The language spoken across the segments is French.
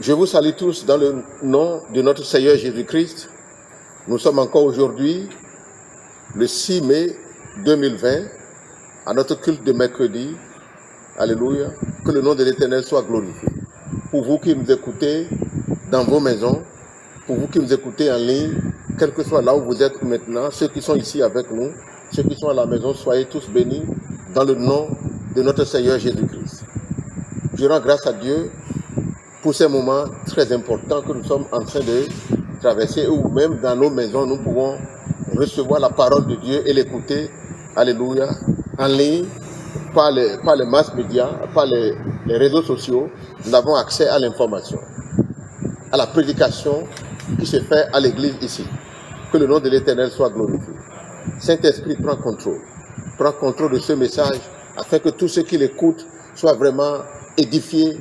Je vous salue tous dans le nom de notre Seigneur Jésus-Christ. Nous sommes encore aujourd'hui, le 6 mai 2020, à notre culte de mercredi. Alléluia. Que le nom de l'Éternel soit glorifié. Pour vous qui nous écoutez dans vos maisons, pour vous qui nous écoutez en ligne, quel que soit là où vous êtes maintenant, ceux qui sont ici avec nous, ceux qui sont à la maison, soyez tous bénis dans le nom de notre Seigneur Jésus-Christ. Je rends grâce à Dieu pour ces moments très importants que nous sommes en train de traverser, où même dans nos maisons, nous pouvons recevoir la parole de Dieu et l'écouter, alléluia, en ligne, par les masses médias, par les réseaux sociaux. Nous avons accès à l'information, à la prédication qui se fait à l'église ici. Que le nom de l'Éternel soit glorifié. Saint-Esprit, prends contrôle de ce message, afin que tous ceux qui l'écoutent soient vraiment édifiés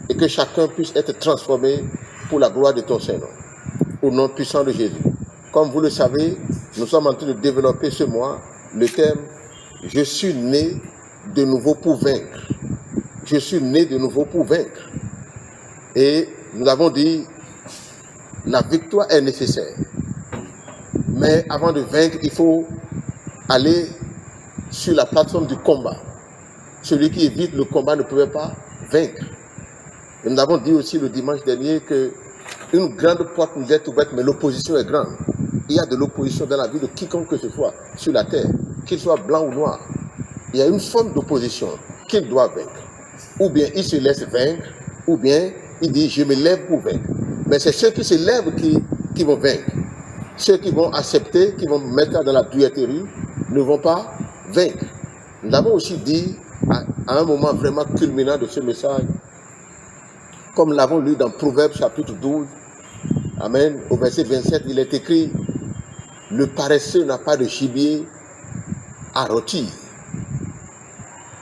et que chacun puisse être transformé pour la gloire de ton Saint-Nom. Au nom puissant de Jésus. Comme vous le savez, nous sommes en train de développer ce mois le thème « Je suis né de nouveau pour vaincre ». Je suis né de nouveau pour vaincre. Et nous avons dit, la victoire est nécessaire. Mais avant de vaincre, il faut aller sur la plateforme du combat. Celui qui évite le combat ne pouvait pas vaincre. Et nous avons dit aussi le dimanche dernier qu'une grande porte nous est ouverte, mais l'opposition est grande. Il y a de l'opposition dans la vie de quiconque que ce soit sur la terre, qu'il soit blanc ou noir. Il y a une forme d'opposition qu'il doit vaincre. Ou bien il se laisse vaincre, ou bien il dit je me lève pour vaincre. Mais c'est ceux qui se lèvent qui vont vaincre. Ceux qui vont accepter, qui vont mettre dans la duèterie, ne vont pas vaincre. Nous avons aussi dit, à un moment vraiment culminant de ce message, comme nous l'avons lu dans Proverbes chapitre 12, Amen, au verset 27, il est écrit, le paresseux n'a pas de gibier à rôtir.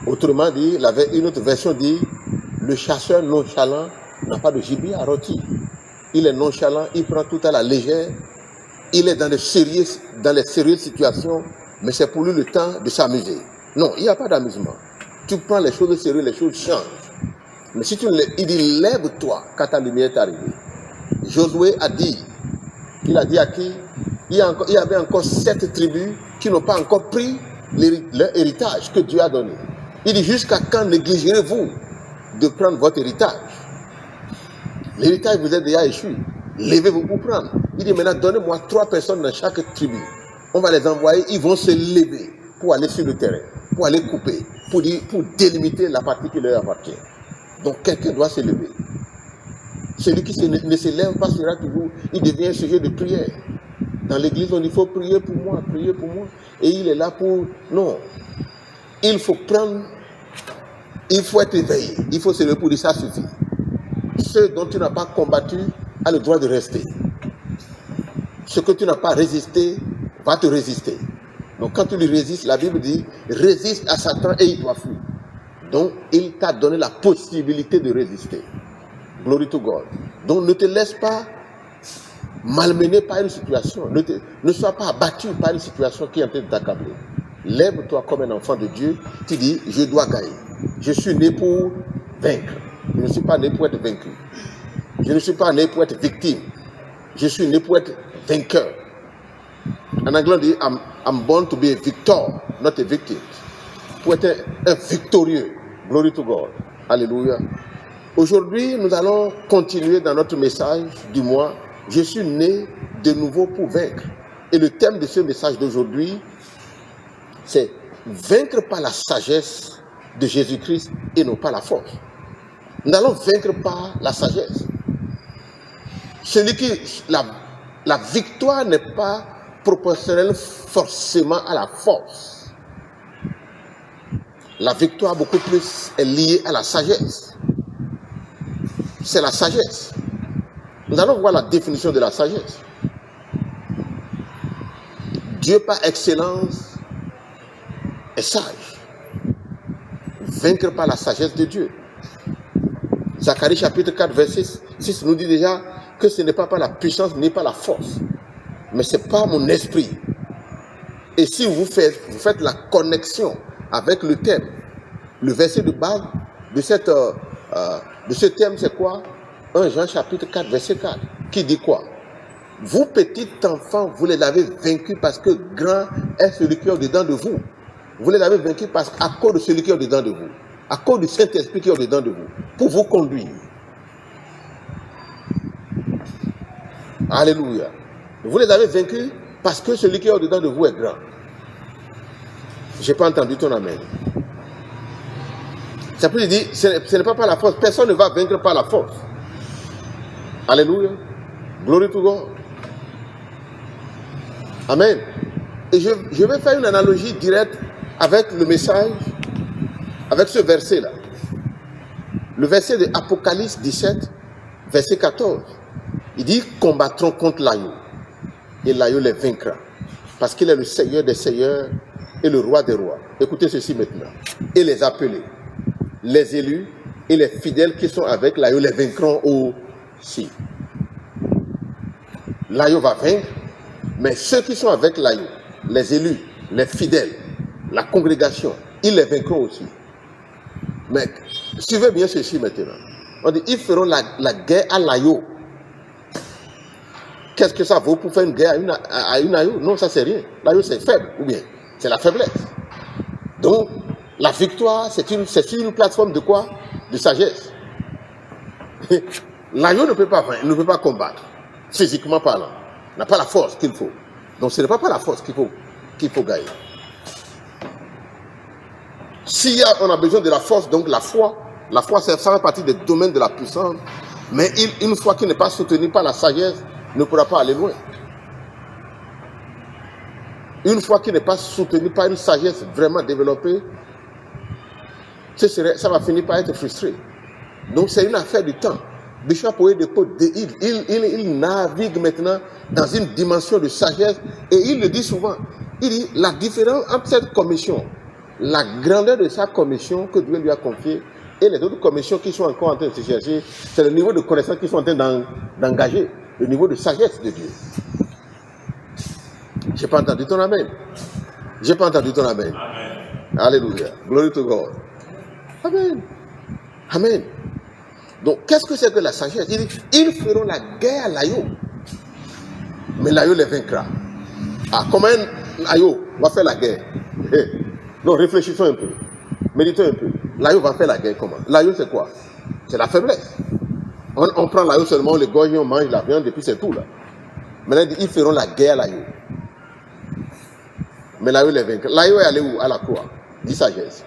Autrement dit, une autre version dit, le chasseur nonchalant n'a pas de gibier à rôtir. Il est nonchalant, il prend tout à la légère, il est dans les sérieuses situations, mais c'est pour lui le temps de s'amuser. Non, il n'y a pas d'amusement. Tu prends les choses sérieuses, les choses changent. Mais si il dit, lève-toi quand ta lumière est arrivée. Josué a dit, il a dit à qui? Il y avait encore 7 tribus qui n'ont pas encore pris leur héritage que Dieu a donné. Il dit, jusqu'à quand négligerez-vous de prendre votre héritage? L'héritage vous est déjà échu. Levez-vous pour prendre. Il dit, maintenant, donnez-moi 3 personnes dans chaque tribu. On va les envoyer, ils vont se lever pour aller sur le terrain, pour aller couper, pour délimiter la partie qui leur appartient. Donc, quelqu'un doit se lever. Celui qui ne se lève pas sera toujours, il devient un sujet de prière. Dans l'église, on dit, il faut prier pour moi, prier pour moi. Et il est là pour... Non. Il faut prendre... Il faut être éveillé. Il faut se lever pour dire, ça suffit. Ce dont tu n'as pas combattu a le droit de rester. Ce que tu n'as pas résisté va te résister. Donc quand tu lui résistes, la Bible dit, résiste à Satan et il doit fuir. Donc il t'a donné la possibilité de résister. Glory to God. Donc ne te laisse pas malmener par une situation. Ne sois pas abattu par une situation qui est en train de t'accabler. Lève-toi comme un enfant de Dieu. Tu dis, je dois gagner. Je suis né pour vaincre. Je ne suis pas né pour être vaincu. Je ne suis pas né pour être victime. Je suis né pour être vainqueur. En anglais, on dit, I'm born to be a victor, not a victim. Pour être un victorieux. Glory to God. Alléluia. Aujourd'hui, nous allons continuer dans notre message du mois. Je suis né de nouveau pour vaincre. Et le thème de ce message d'aujourd'hui, c'est vaincre par la sagesse de Jésus-Christ et non pas la force. Nous allons vaincre par la sagesse. La victoire n'est pas proportionnelle forcément à la force. La victoire beaucoup plus est liée à la sagesse. C'est la sagesse. Nous allons voir la définition de la sagesse. Dieu par excellence est sage. Vaincre par la sagesse de Dieu. Zacharie chapitre 4 verset 6 nous dit déjà que ce n'est pas par la puissance ni par la force, mais c'est par mon esprit. Et si vous faites la connexion avec le thème, le verset de base de ce thème, c'est quoi? 1 Jean chapitre 4, verset 4, qui dit quoi? Vous, petits enfants, vous les avez vaincus parce que grand est celui qui est au-dedans de vous. Vous les avez vaincus à cause de celui qui est au-dedans de vous, à cause du Saint-Esprit qui est au-dedans de vous, pour vous conduire. Alléluia. Vous les avez vaincus parce que celui qui est au-dedans de vous est grand. Je n'ai pas entendu ton amen. Ça peut dire, ce n'est pas par la force. Personne ne va vaincre par la force. Alléluia. Glory to God. Amen. Et je vais faire une analogie directe avec le message, avec ce verset-là. Le verset de Apocalypse 17, verset 14. Il dit, combattront contre l'agneau. Et l'agneau les vaincra. Parce qu'il est le Seigneur des seigneurs et le roi des rois. Écoutez ceci maintenant. Et les appelés, les élus et les fidèles qui sont avec l'agneau les vaincront aussi. L'agneau va vaincre, mais ceux qui sont avec l'agneau, les élus, les fidèles, la congrégation, ils les vaincront aussi. Mais suivez bien ceci maintenant. On dit, ils feront la guerre à l'agneau. Qu'est-ce que ça vaut pour faire une guerre à une agneau? Non, ça c'est rien. L'agneau c'est faible, ou bien c'est la faiblesse. Donc, la victoire, c'est une plateforme de quoi? De sagesse. L'agneau ne peut pas combattre, physiquement parlant. Il n'a pas la force qu'il faut. Donc, ce n'est pas par la force qu'il faut gagner. Si on a besoin de la force, donc la foi ça fait partie des domaines de la puissance, mais une foi qui n'est pas soutenue par la sagesse ne pourra pas aller loin. Une foi qui n'est pas soutenue par une sagesse vraiment développée, ça va finir par être frustré. Donc c'est une affaire du temps. Bishop Oyedepo, il navigue maintenant dans une dimension de sagesse et il le dit souvent. Il dit la différence entre cette commission, la grandeur de sa commission que Dieu lui a confiée et les autres commissions qui sont encore en train de se chercher, c'est le niveau de connaissance qu'ils sont en train d'engager, le niveau de sagesse de Dieu. J'ai pas entendu ton amen. J'ai pas entendu ton amen. Amen. Alléluia. Glory to God. Amen. Amen. Donc, qu'est-ce que c'est que la sagesse? Il dit, ils feront la guerre à l'agneau. Mais l'agneau les vaincra. Ah, comment un agneau va faire la guerre? Non, réfléchissons un peu. Méditons un peu. L'agneau va faire la guerre comment? L'agneau, c'est quoi? C'est la faiblesse. On prend l'agneau seulement, on le gogne, on mange la viande, et puis c'est tout là. Maintenant, il dit, ils feront la guerre à l'agneau. Mais l'agneau les vaincra. L'agneau est allé où? À la croix. Dit sagesse.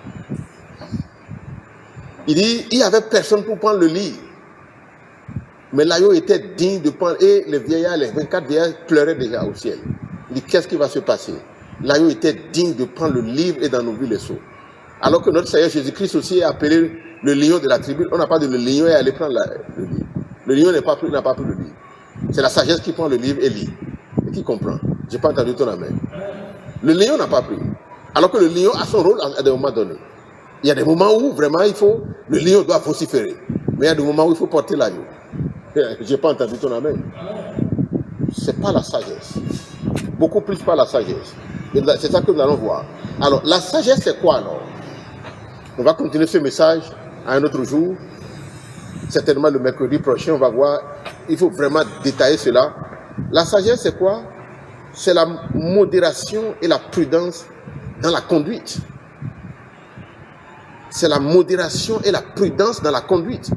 Il dit, il n'y avait personne pour prendre le livre. Mais l'agneau était digne de prendre. Et les vieillards, les 24 vieillards pleuraient déjà au ciel. Il dit, qu'est-ce qui va se passer? L'agneau était digne de prendre le livre et d'en ouvrir les sceaux. Alors que notre Seigneur Jésus-Christ aussi est appelé le lion de la tribu. On n'a pas dit le lion est allé prendre le livre. Le lion n'a pas pris le livre. C'est la sagesse qui prend le livre et lit. Et qui comprend. Je n'ai pas entendu ton amen. Le lion n'a pas pris. Alors que le lion a son rôle à des moments donnés. Il y a des moments où vraiment le lion doit vociférer. Mais il y a des moments où il faut porter l'agneau. Je n'ai pas entendu ton amen. C'est pas la sagesse. Beaucoup plus pas la sagesse. C'est ça que nous allons voir. Alors, la sagesse, c'est quoi alors? On va continuer ce message à un autre jour. Certainement le mercredi prochain, on va voir. Il faut vraiment détailler cela. La sagesse, c'est quoi? C'est la modération et la prudence dans la conduite. C'est la modération et la prudence dans la conduite.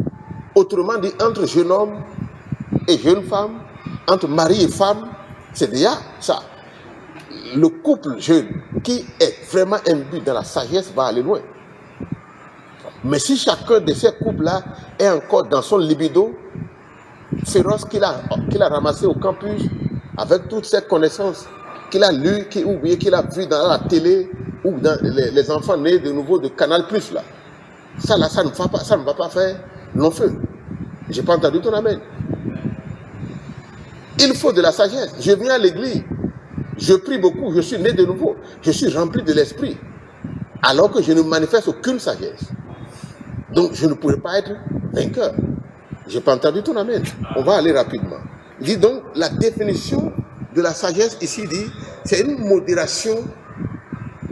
Autrement dit, entre jeune homme et jeune femme, entre mari et femme, c'est déjà ça. Le couple jeune qui est vraiment imbu dans la sagesse va aller loin. Mais si chacun de ces couples-là est encore dans son libido féroce qu'il a ramassé au campus, avec toutes ces connaissances qu'il a lues, qu'il a vues dans la télé, ou dans les enfants nés de nouveau de Canal+, là. Ça ne va pas faire long feu. Je n'ai pas entendu ton amen. Il faut de la sagesse. Je viens à l'église, je prie beaucoup, je suis né de nouveau, je suis rempli de l'esprit, alors que je ne manifeste aucune sagesse. Donc je ne pourrais pas être vainqueur. Je n'ai pas entendu ton amen. On va aller rapidement. Il dit donc, la définition de la sagesse ici dit, c'est une modération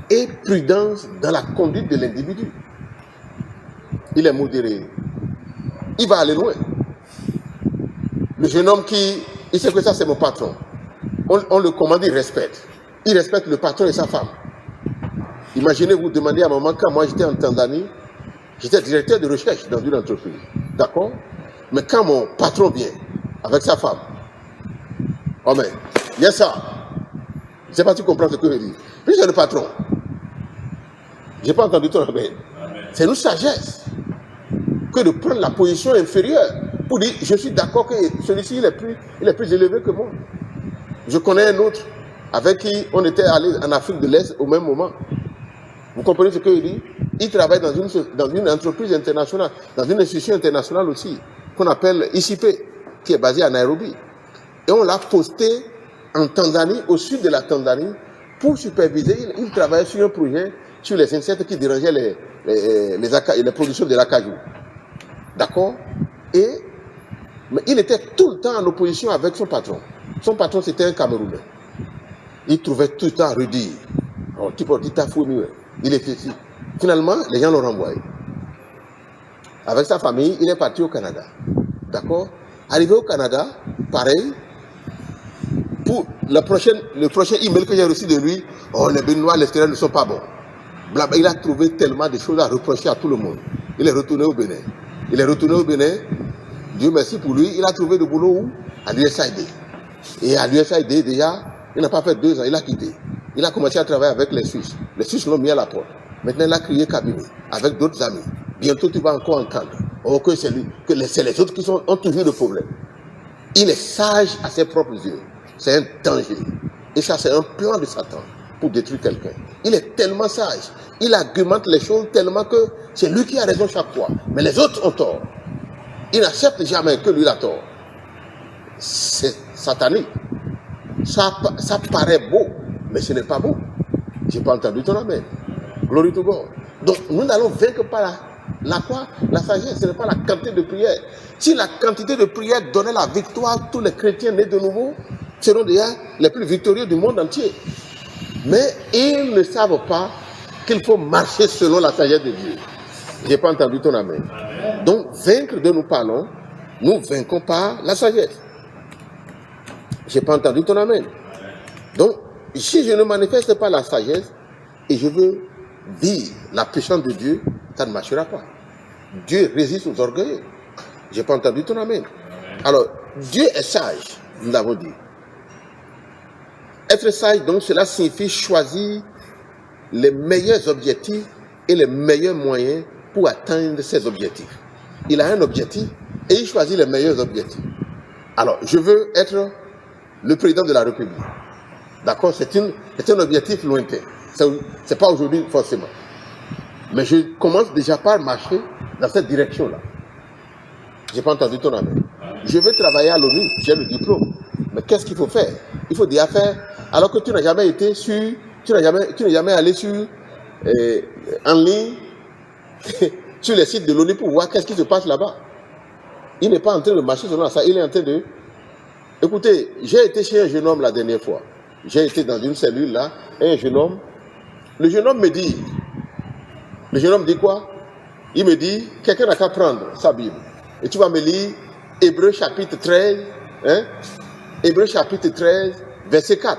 et prudence dans la conduite de l'individu. Il est modéré. Il va aller loin. Le jeune homme il sait que ça c'est mon patron. On le commande, il respecte. Il respecte le patron et sa femme. Imaginez, vous demandez à un moment, quand moi j'étais en Tanzanie, j'étais directeur de recherche dans une entreprise. D'accord? Mais quand mon patron vient avec sa femme, oh mais, il y a ça. Je ne sais pas si tu comprends ce que je dis. Puis c'est le patron. Je n'ai pas entendu ton amen. C'est une sagesse que de prendre la position inférieure pour dire, je suis d'accord que celui-ci il est plus élevé que moi. Je connais un autre avec qui on était allé en Afrique de l'Est au même moment. Vous comprenez ce qu'il dit? Il travaille dans une entreprise internationale, dans une institution internationale aussi, qu'on appelle ICP, qui est basée à Nairobi. Et on l'a posté en Tanzanie, au sud de la Tanzanie, pour superviser. Il travaillait sur un projet sur les insectes qui dérangeaient les productions de l'acajou. D'accord? Mais il était tout le temps en opposition avec son patron. Son patron, c'était un Camerounais. Il trouvait tout le temps à redire. Oh, il était ici. Finalement, les gens l'ont renvoyé. Avec sa famille, il est parti au Canada. D'accord? Arrivé au Canada, pareil. Pour le prochain email que j'ai reçu de lui, oh, les Béninois à l'extérieur ne sont pas bons. Blabla, il a trouvé tellement de choses à reprocher à tout le monde. Il est retourné au Bénin. Dieu merci pour lui, il a trouvé du boulot où? À l'USAID. Et à l'USAID, déjà, il n'a pas fait 2 ans, il a quitté. Il a commencé à travailler avec les Suisses. Les Suisses l'ont mis à la porte. Maintenant, il a créé cabinet avec d'autres amis. Bientôt, tu vas encore entendre. Oh, que c'est lui, que c'est les autres qui ont toujours le problème. Il est sage à ses propres yeux. C'est un danger. Et ça, c'est un plan de Satan pour détruire quelqu'un. Il est tellement sage. Il argumente les choses tellement que c'est lui qui a raison chaque fois. Mais les autres ont tort. Il n'accepte jamais que lui a tort. C'est satanique. Ça paraît beau, mais ce n'est pas beau. Je n'ai pas entendu ton amen. Glory to God. Donc, nous n'allons vaincre par la sagesse. Ce n'est pas la quantité de prière. Si la quantité de prière donnait la victoire, tous les chrétiens nés de nouveau seront déjà les plus victorieux du monde entier. Mais ils ne savent pas qu'il faut marcher selon la sagesse de Dieu. Je n'ai pas entendu ton amen. Donc, vaincre dont nous parlons, nous vaincons par la sagesse. Je n'ai pas entendu ton amen. Donc, si je ne manifeste pas la sagesse et je veux vivre la puissance de Dieu, ça ne marchera pas. Dieu résiste aux orgueilleux. Je n'ai pas entendu ton amen. Alors, Dieu est sage, nous l'avons dit. Être sage, donc, cela signifie choisir les meilleurs objectifs et les meilleurs moyens pour atteindre ces objectifs. Il a un objectif et il choisit les meilleurs objectifs. Alors, je veux être le président de la République. D'accord? C'est un objectif lointain. Ce n'est pas aujourd'hui forcément. Mais je commence déjà par marcher dans cette direction-là. Je n'ai pas entendu ton amen. Je veux travailler à l'ONU, j'ai le diplôme. Mais qu'est-ce qu'il faut faire? Il faut déjà faire, alors que tu n'as jamais été sur, tu n'es jamais allé sur, en ligne, sur les sites de l'ONU pour voir qu'est-ce qui se passe là-bas. Il n'est pas en train de marcher selon ça, il est en train de... Écoutez, j'ai été chez un jeune homme la dernière fois. J'ai été dans une cellule là, et un jeune homme, le jeune homme me dit quoi? Il me dit, quelqu'un n'a qu'à prendre sa Bible. Et tu vas me lire Hébreux chapitre 13, hein? Hébreux chapitre 13, verset 4.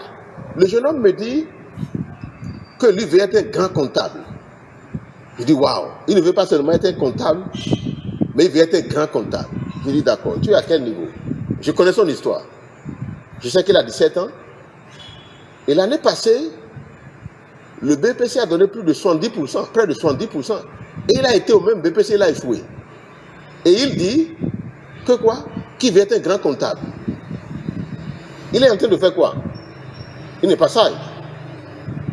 Le jeune homme me dit que lui veut être un grand comptable. Je dis, waouh, il ne veut pas seulement être un comptable, mais il veut être un grand comptable. Je dis, d'accord, tu es à quel niveau? Je connais son histoire. Je sais qu'il a 17 ans. Et l'année passée, le BPC a donné plus de 70%, près de 70%. Et il a été au même BPC, il a échoué. Et il dit que quoi? Qu'il veut être un grand comptable. Il est en train de faire quoi? Il n'est pas sage.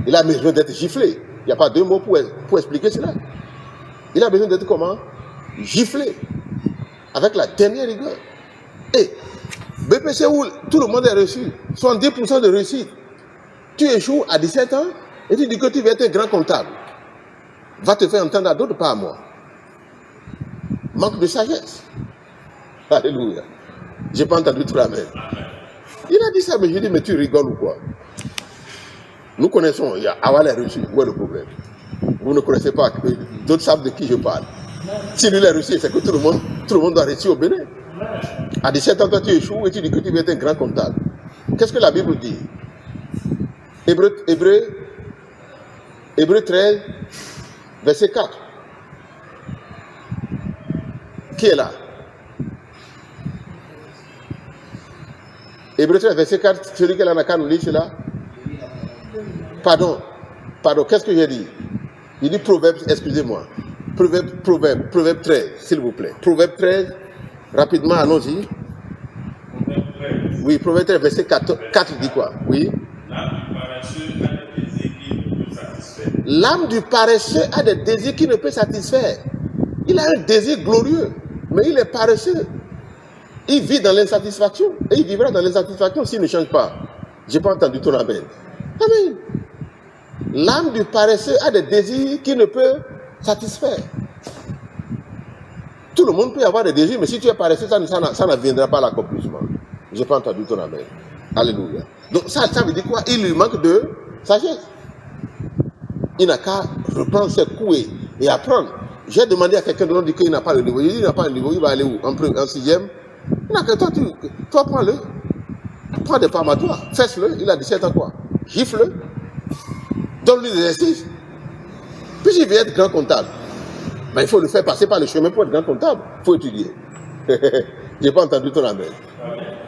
Il a besoin d'être giflé. Il n'y a pas deux mots pour expliquer cela. Il a besoin d'être comment? Giflé. Avec la dernière rigueur. Et BPC où tout le monde est reçu, 70% de réussite. Tu échoues à 17 ans et tu dis que tu veux être un grand comptable. Va te faire entendre à d'autres, pas à moi. Manque de sagesse. Alléluia. Je n'ai pas entendu tout la même. Il a dit ça, mais je dis, mais tu rigoles ou quoi? Nous connaissons, il y a Awal est reçu. Où est le problème? Vous ne connaissez pas, d'autres savent de qui je parle. Si lui est reçu, c'est que tout le monde doit réussir au Bénin. À 17 ans, toi, tu échoues et tu dis que tu veux être un grand comptable. Qu'est-ce que la Bible dit? Hébreu 13, verset 4. Qui est là? Hébreu 13, verset 4, celui qui est là, n'a qu'à nous lire cela. Pardon, qu'est-ce que j'ai dit? Il dit Proverbe, excusez-moi. Proverbe 13, s'il vous plaît. Proverbe 13, rapidement, allons-y. Oui, Proverbe 13, verset 4 dit quoi? Oui. L'âme du paresseux a des désirs qui ne peut satisfaire. Il a un désir glorieux, mais il est paresseux. Il vit dans l'insatisfaction. Et il vivra dans l'insatisfaction s'il ne change pas. Je n'ai pas entendu ton amen. Amen. L'âme du paresseux a des désirs qui ne peut satisfaire. Tout le monde peut avoir des désirs, mais si tu es paresseux, ça ne viendra pas à l'accomplissement. Je n'ai pas entendu ton amen. Alléluia. Donc ça veut dire quoi? Il lui manque de sagesse. Il n'a qu'à reprendre ses coups et apprendre. J'ai demandé à quelqu'un de l'autre qu'il n'a pas le niveau. Il dit qu'il n'a pas le niveau, il va aller où? En sixième. Il n'a que toi prends-le. Prends des pommes à toi. Fesse-le. Il a 17 ans quoi? Gifle-le. Donne-lui des exercices. Puis il veut être grand comptable. Mais il faut le faire passer par le chemin pour être grand comptable. Il faut étudier. Je n'ai pas entendu ton amen.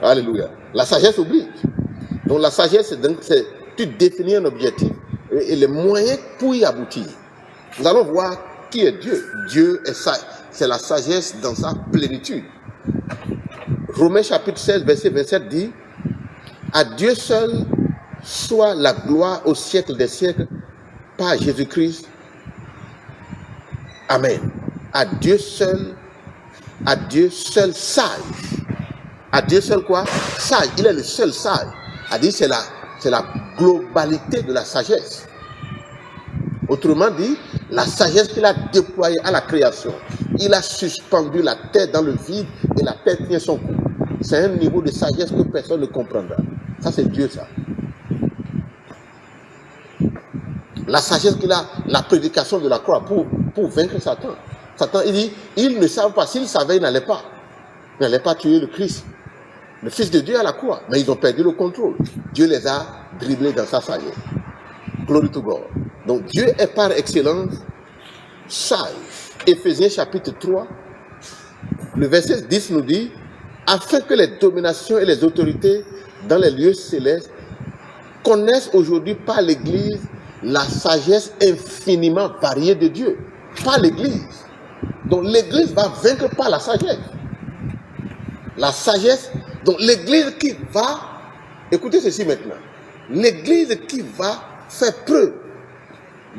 Alléluia. La sagesse oblige. Donc la sagesse, c'est tu définis un objectif et les moyens pour y aboutir. Nous allons voir qui est Dieu. Dieu est sage. C'est la sagesse dans sa plénitude. Romains chapitre 16, verset 27 dit « À Dieu seul soit la gloire au siècle des siècles par Jésus-Christ. Amen. À Dieu seul sage. À Dieu seul quoi? Sage. Il est le seul sage. A dit c'est la globalité de la sagesse. Autrement dit, la sagesse qu'il a déployée à la création. Il a suspendu la terre dans le vide et la terre tient son coup. C'est un niveau de sagesse que personne ne comprendra. Ça c'est Dieu ça. La sagesse qu'il a, la prédication de la croix pour vaincre Satan. Satan, il dit, ils ne savent pas. S'ils savaient, ils n'allaient pas tuer le Christ. Le Fils de Dieu à la croix. Mais ils ont perdu le contrôle. Dieu les a dribblés dans sa sagesse. Glory to God. Donc Dieu est par excellence sage. Éphésiens chapitre 3, le verset 10 nous dit, afin que les dominations et les autorités dans les lieux célestes connaissent aujourd'hui par l'Église la sagesse infiniment variée de Dieu. Par l'Église. Donc l'Église va vaincre par la sagesse. La sagesse, donc l'Église qui va, écoutez ceci maintenant, l'Église qui va faire preuve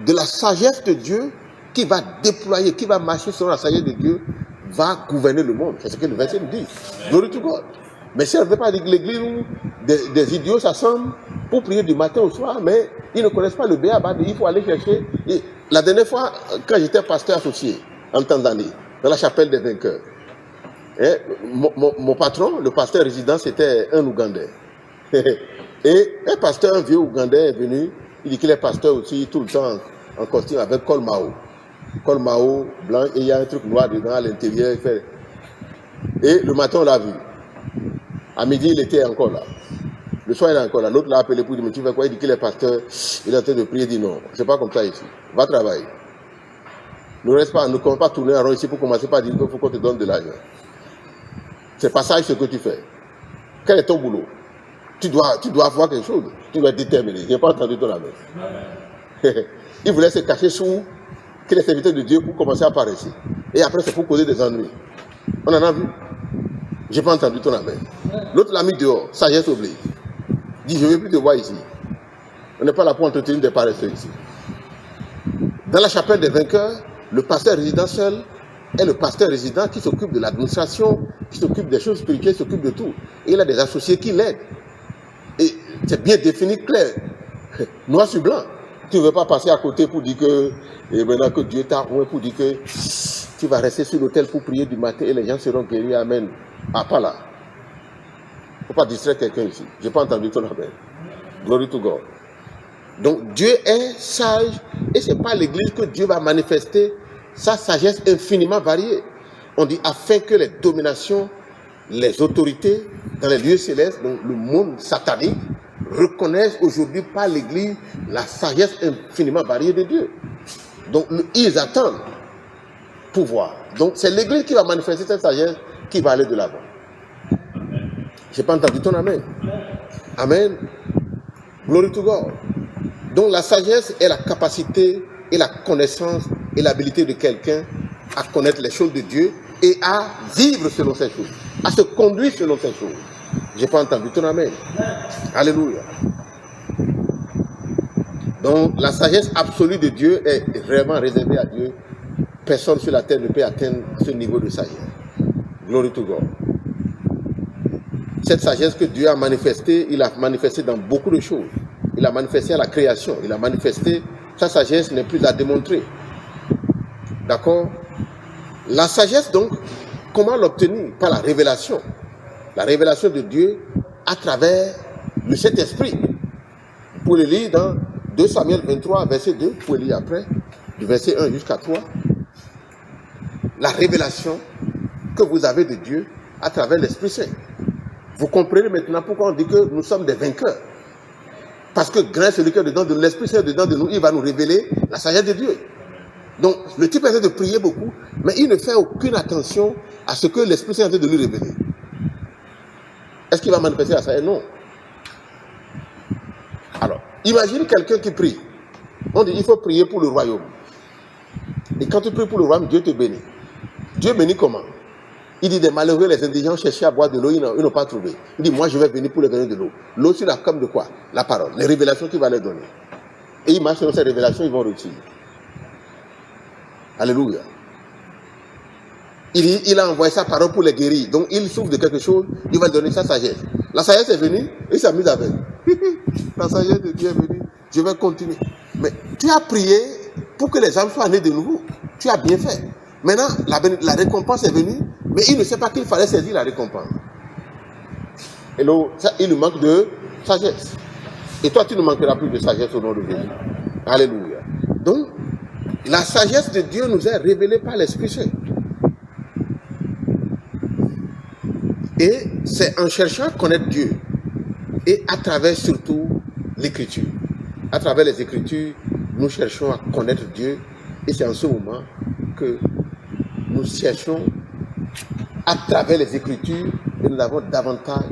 de la sagesse de Dieu, qui va déployer, qui va marcher selon la sagesse de Dieu, va gouverner le monde. C'est ce que le verset nous dit. Glory to God. Mais si on ne veut pas dire que l'Église où des idiots s'assemblent pour prier du matin au soir, mais ils ne connaissent pas le béaba, il faut aller chercher. Et la dernière fois, quand j'étais pasteur associé, en Tanzanie, dans la chapelle des vainqueurs, et mon patron, le pasteur résident, c'était un Ougandais. Et un pasteur, un vieux Ougandais est venu, il dit qu'il est pasteur aussi tout le temps en costume avec col Mao. Col Mao blanc, et il y a un truc noir dedans à l'intérieur. Et le matin, on l'a vu. À midi, il était encore là. Le soir, il est encore là. L'autre l'a appelé pour dire, mais tu fais quoi? Il dit qu'il est pasteur, il est en train de prier, il dit non, c'est pas comme ça ici. Va travailler. Ne commence pas à tourner en rond ici pour commencer par dire qu'il faut qu'on te donne de l'argent. C'est pas ça ce que tu fais. Quel est ton boulot? Tu dois avoir quelque chose. Tu dois être déterminé. Je n'ai pas entendu ton amen. Il voulait se cacher sous qu'il est serviteur de Dieu pour commencer à apparaître. Et après, c'est pour causer des ennuis. On en a vu. Je n'ai pas entendu ton amen. L'autre l'a mis dehors. Sagesse oblige. Il dit, je ne veux plus te voir ici. On n'est pas là pour entretenir des paresseux ici. Dans la chapelle des vainqueurs, le pasteur résident seul est le pasteur résident qui s'occupe de l'administration, qui s'occupe des choses spirituelles, qui s'occupe de tout. Et il a des associés qui l'aident. Et c'est bien défini, clair. Noir sur blanc. Tu ne veux pas passer à côté pour dire que, et maintenant que Dieu t'a oint pour dire que tu vas rester sur l'autel pour prier du matin et les gens seront guéris. Amen. Ah, pas là. Il ne faut pas distraire quelqu'un ici. Je n'ai pas entendu ton amen. Glory to God. Donc Dieu est sage et ce n'est pas l'Église que Dieu va manifester sa sagesse infiniment variée. On dit afin que les dominations les autorités dans les lieux célestes, donc le monde satanique, reconnaissent aujourd'hui par l'Église la sagesse infiniment variée de Dieu. Donc ils attendent pour voir. Donc c'est l'Église qui va manifester cette sagesse qui va aller de l'avant. Je n'ai pas entendu ton amen. Amen. Glory to God. Donc la sagesse est la capacité et la connaissance et l'habilité de quelqu'un à connaître les choses de Dieu et à vivre selon ces choses, à se conduire selon ces choses. Je n'ai pas entendu ton amen. Alléluia. Donc la sagesse absolue de Dieu est vraiment réservée à Dieu. Personne sur la terre ne peut atteindre ce niveau de sagesse. Glory to God. Cette sagesse que Dieu a manifestée, il a manifesté dans beaucoup de choses. Il a manifesté à la création. Il a manifesté, sa sagesse n'est plus à démontrer. D'accord? La sagesse donc, comment l'obtenir? Par la révélation. La révélation de Dieu à travers le Saint-Esprit. Vous pouvez le lire dans 2 Samuel 23, verset 2. Vous pouvez lire après, du verset 1 jusqu'à 3. La révélation que vous avez de Dieu à travers l'Esprit Saint. Vous comprenez maintenant pourquoi on dit que nous sommes des vainqueurs. Parce que grâce à celui qui est dedans de l'Esprit Saint dedans de nous, il va nous révéler la sagesse de Dieu. Donc, le type essaie de prier beaucoup, mais il ne fait aucune attention à ce que l'Esprit Saint est en train de lui révéler. Est-ce qu'il va manifester la sagesse? Non. Alors, imagine quelqu'un qui prie. On dit il faut prier pour le royaume. Et quand tu pries pour le royaume, Dieu te bénit. Dieu bénit comment? Il dit des malheureux, les indigents cherchaient à boire de l'eau, ils n'ont pas trouvé. Il dit moi je vais venir pour les donner de l'eau. L'eau sur la comme de quoi? La parole, les révélations qu'il va leur donner. Et ils marchent selon ces révélations, ils vont réussir. Alléluia. Il a envoyé sa parole pour les guérir. Donc il souffre de quelque chose, il va donner sa sagesse. La sagesse est venue, il s'amuse avec. La sagesse de Dieu est venue, je vais continuer. Mais tu as prié pour que les âmes soient nées de nouveau. Tu as bien fait. Maintenant, la récompense est venue, mais il ne sait pas qu'il fallait saisir la récompense. Et donc, il lui manque de sagesse. Et toi, tu ne manqueras plus de sagesse au nom de Jésus. Alléluia. Donc, la sagesse de Dieu nous est révélée par l'Esprit Saint. Et c'est en cherchant à connaître Dieu et à travers surtout l'Écriture. À travers les Écritures, nous cherchons à connaître Dieu et c'est en ce moment que nous cherchons à travers les Écritures et nous avons davantage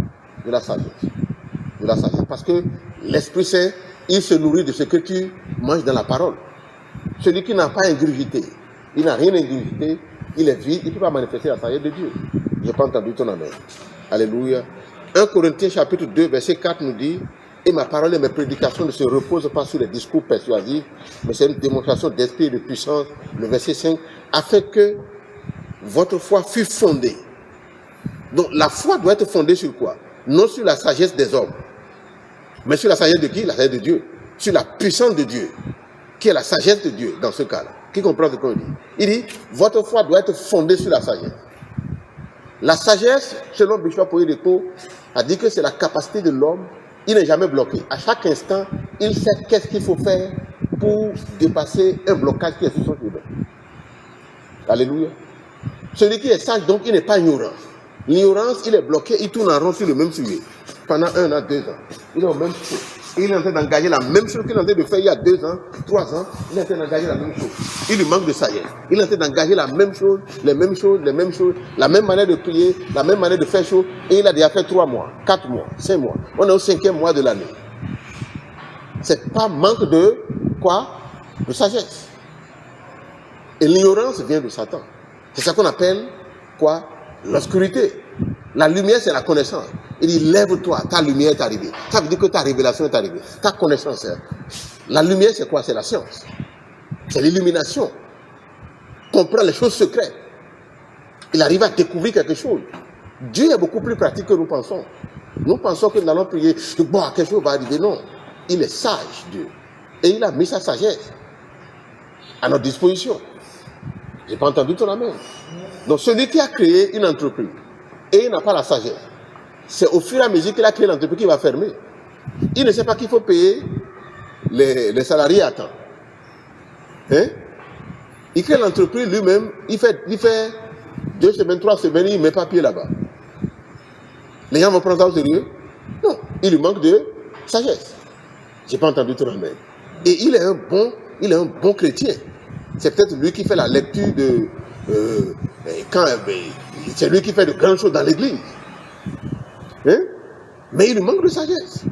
de la sagesse. De la sagesse. Parce que l'Esprit Saint, il se nourrit de ce que tu manges dans la parole. Celui qui n'a pas ingurgité, il n'a rien ingurgité, il est vide, il ne peut pas manifester la sagesse de Dieu. Je n'ai pas entendu ton amen. Alléluia. 1 Corinthiens chapitre 2, verset 4 nous dit « Et ma parole et mes prédications ne se reposent pas sur les discours persuasifs, mais c'est une démonstration d'esprit et de puissance. » Le verset 5, afin que votre foi fût fondée. Donc la foi doit être fondée sur quoi? Non sur la sagesse des hommes, mais sur la sagesse de qui? La sagesse de Dieu. Sur la puissance de Dieu, qui est la sagesse de Dieu dans ce cas-là. Qui comprend ce qu'on dit? Il dit, votre foi doit être fondée sur la sagesse. La sagesse, selon Bishop Oyedepo, a dit que c'est la capacité de l'homme. Il n'est jamais bloqué. À chaque instant, il sait qu'est-ce qu'il faut faire pour dépasser un blocage qui est sur son chemin. Alléluia. Celui qui est sage, donc, il n'est pas ignorant. L'ignorance, il est bloqué, il tourne en rond sur le même sujet. Pendant 1 an, 2 ans. Il est au même chose. Il est en train d'engager la même chose qu'il est en train de faire il y a 2 ans, 3 ans. Il est en train d'engager la même chose. Il lui manque de sagesse. Il est en train d'engager la même chose, les mêmes choses, les mêmes choses, la même manière de prier, la même manière de faire chose. Et il a déjà fait 3 mois, 4 mois, 5 mois. On est au 5e mois de l'année. C'est pas manque de quoi? De sagesse. Et l'ignorance vient de Satan. C'est ça qu'on appelle quoi? L'obscurité. La lumière, c'est la connaissance. Il dit, lève-toi, ta lumière est arrivée. Ça veut dire que ta révélation est arrivée. Ta connaissance, la lumière, c'est quoi? C'est la science. C'est l'illumination. Comprendre les choses secrètes. Il arrive à découvrir quelque chose. Dieu est beaucoup plus pratique que nous pensons. Nous pensons que nous allons prier, bon, quelque chose va arriver. Non. Il est sage, Dieu. Et il a mis sa sagesse à notre disposition. Je n'ai pas entendu ton amen. Donc, celui qui a créé une entreprise et il n'a pas la sagesse, c'est au fur et à mesure qu'il a créé l'entreprise qu'il va fermer. Il ne sait pas qu'il faut payer les salariés à temps. Hein? Il crée l'entreprise lui-même, il fait 2 semaines, 3 semaines, il ne met pas pied là-bas. Les gens vont prendre ça au sérieux? Non, il lui manque de sagesse. Je n'ai pas entendu ton amen. Et il est un bon chrétien. C'est peut-être lui qui fait la lecture de... c'est lui qui fait de grandes choses dans l'église. Hein? Mais il lui manque de sagesse.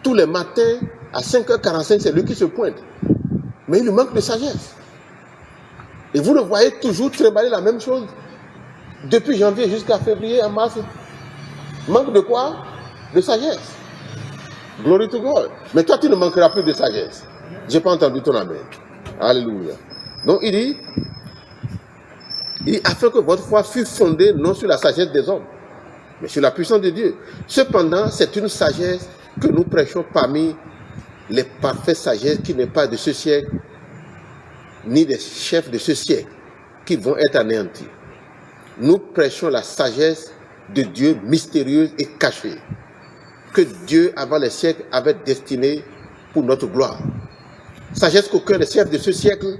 Tous les matins, à 5h45, c'est lui qui se pointe. Mais il lui manque de sagesse. Et vous le voyez toujours tréballer la même chose. Depuis janvier jusqu'à février, en mars. Manque de quoi? De sagesse. Glory to God. Mais toi, tu ne manqueras plus de sagesse. Je n'ai pas entendu ton amen. Alléluia. Donc il dit, afin que votre foi fût fondée non sur la sagesse des hommes, mais sur la puissance de Dieu. Cependant, c'est une sagesse que nous prêchons parmi les parfaites sagesses qui n'est pas de ce siècle, ni des chefs de ce siècle, qui vont être anéantis. Nous prêchons la sagesse de Dieu mystérieuse et cachée, que Dieu, avant les siècles, avait destinée pour notre gloire. Sagesse qu'aucun des chefs de ce siècle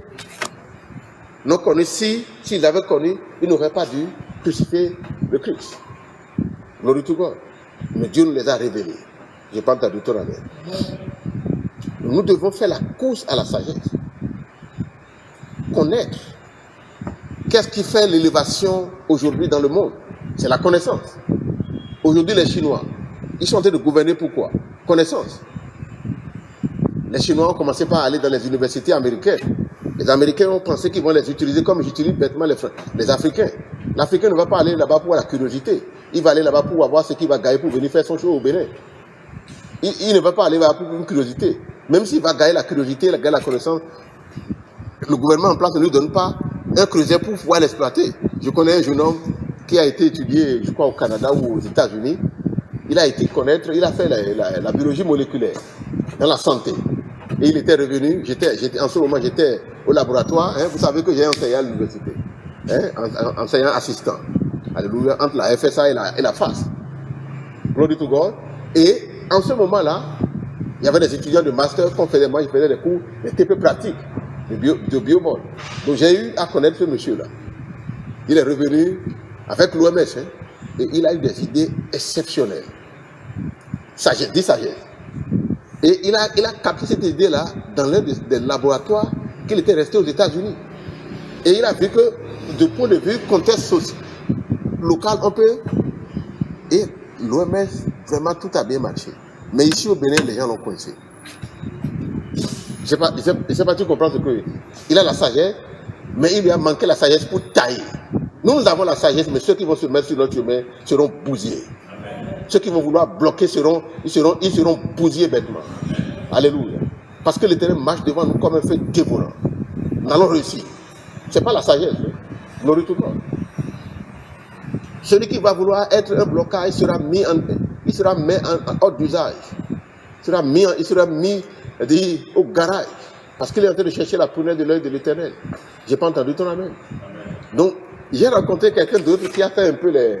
n'ont connue. S'ils avaient connu, ils n'auraient pas dû crucifier le Christ. Glory to God. Mais Dieu nous les a révélés. Je n'ai pas entendu ton amen. Nous devons faire la course à la sagesse. Connaître. Qu'est-ce qui fait l'élévation aujourd'hui dans le monde? C'est la connaissance. Aujourd'hui, les Chinois, ils sont en train de gouverner pourquoi? Connaissance. Les Chinois ont commencé par aller dans les universités américaines. Les Américains ont pensé qu'ils vont les utiliser comme j'utilise bêtement les Africains. L'Africain ne va pas aller là-bas pour la curiosité. Il va aller là-bas pour avoir ce qu'il va gagner pour venir faire son show au Bénin. Il ne va pas aller là-bas pour une curiosité. Même s'il va gagner la curiosité, il va gagner la connaissance, le gouvernement en place ne lui donne pas un creuset pour pouvoir l'exploiter. Je connais un jeune homme qui a été étudié, je crois, au Canada ou aux États-Unis. Il a été connaître, il a fait la biologie moléculaire dans la santé. Et il était revenu, en ce moment j'étais au laboratoire, hein, vous savez que j'ai enseigné à l'université, hein, enseignant assistant, alléluia, entre la FSA et la FAS. Glory to God. Et en ce moment-là, il y avait des étudiants de master qu'on faisait, moi je faisais des cours, des TP pratiques, de biomol. Donc j'ai eu à connaître ce monsieur-là. Il est revenu avec l'OMS, hein, et il a eu des idées exceptionnelles. Sagesse, dit sagesse. Et il a capté cette idée-là dans l'un des laboratoires qu'il était resté aux États-Unis. Et il a vu que, de point de vue contexte social, local, on peut. Et l'OMS, vraiment, tout a bien marché. Mais ici au Bénin, les gens l'ont coincé. Je ne sais pas, tu comprends ce que je dis. Il a la sagesse, mais il lui a manqué la sagesse pour tailler. Nous avons la sagesse, mais ceux qui vont se mettre sur notre chemin seront bousillés. Ceux qui vont vouloir bloquer ils seront bousillés bêtement. Alléluia. Parce que l'Éternel marche devant nous comme un feu dévorant. Nous allons réussir. Ce n'est pas la sagesse. Glory to God. Celui qui va vouloir être un blocage sera mis en hors d'usage. Il sera mis au garage. Parce qu'il est en train de chercher la prunelle de l'œil de l'Éternel. Je n'ai pas entendu ton amen. Donc, j'ai rencontré quelqu'un d'autre qui a fait un peu les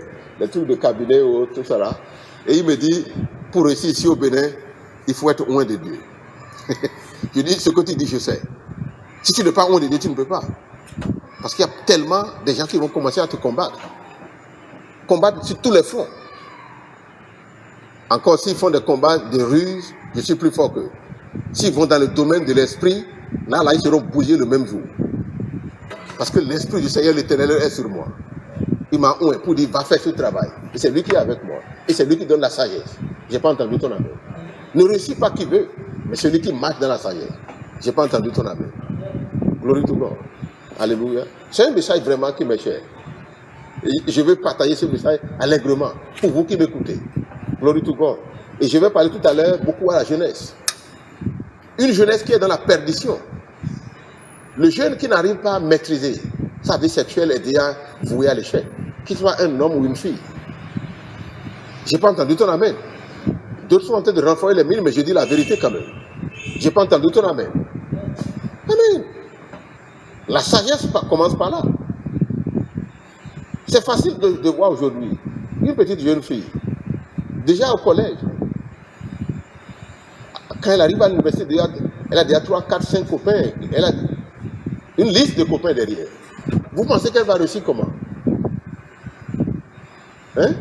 trucs de cabinet ou tout ça là. Et il me dit, pour réussir ici au Bénin, il faut être loin de Dieu. Je dis, ce que tu dis, je sais. Si tu n'es pas loin de Dieu, tu ne peux pas. Parce qu'il y a tellement de gens qui vont commencer à te combattre. Combattre sur tous les fronts. Encore s'ils font des combats de ruse, je suis plus fort qu'eux. S'ils vont dans le domaine de l'esprit, là, ils seront bougés le même jour. Parce que l'esprit du Seigneur l'Éternel est sur moi. Il m'a oué pour dire, va faire ce travail. Et c'est lui qui est avec moi. Et c'est lui qui donne la sagesse. Je n'ai pas entendu ton amen. Ne réussit pas qui veut, mais celui qui marche dans la sagesse. Je n'ai pas entendu ton amen. Glory to God. Alléluia. C'est un message vraiment qui m'est cher. Et je veux partager ce message allègrement pour vous qui m'écoutez. Glory to God. Et je vais parler tout à l'heure beaucoup à la jeunesse. Une jeunesse qui est dans la perdition. Le jeune qui n'arrive pas à maîtriser sa vie sexuelle est déjà voué à l'échec. Qu'il soit un homme ou une fille. Je n'ai pas entendu ton amen. D'autres sont en train de renflouer les mines, mais je dis la vérité quand même. Je n'ai pas entendu ton amen. Amen. La sagesse commence par là. C'est facile de voir aujourd'hui une petite jeune fille, déjà au collège, quand elle arrive à l'université, elle a déjà 3, 4, 5 copains. Elle a une liste de copains derrière. Vous pensez qu'elle va réussir comment? Hein?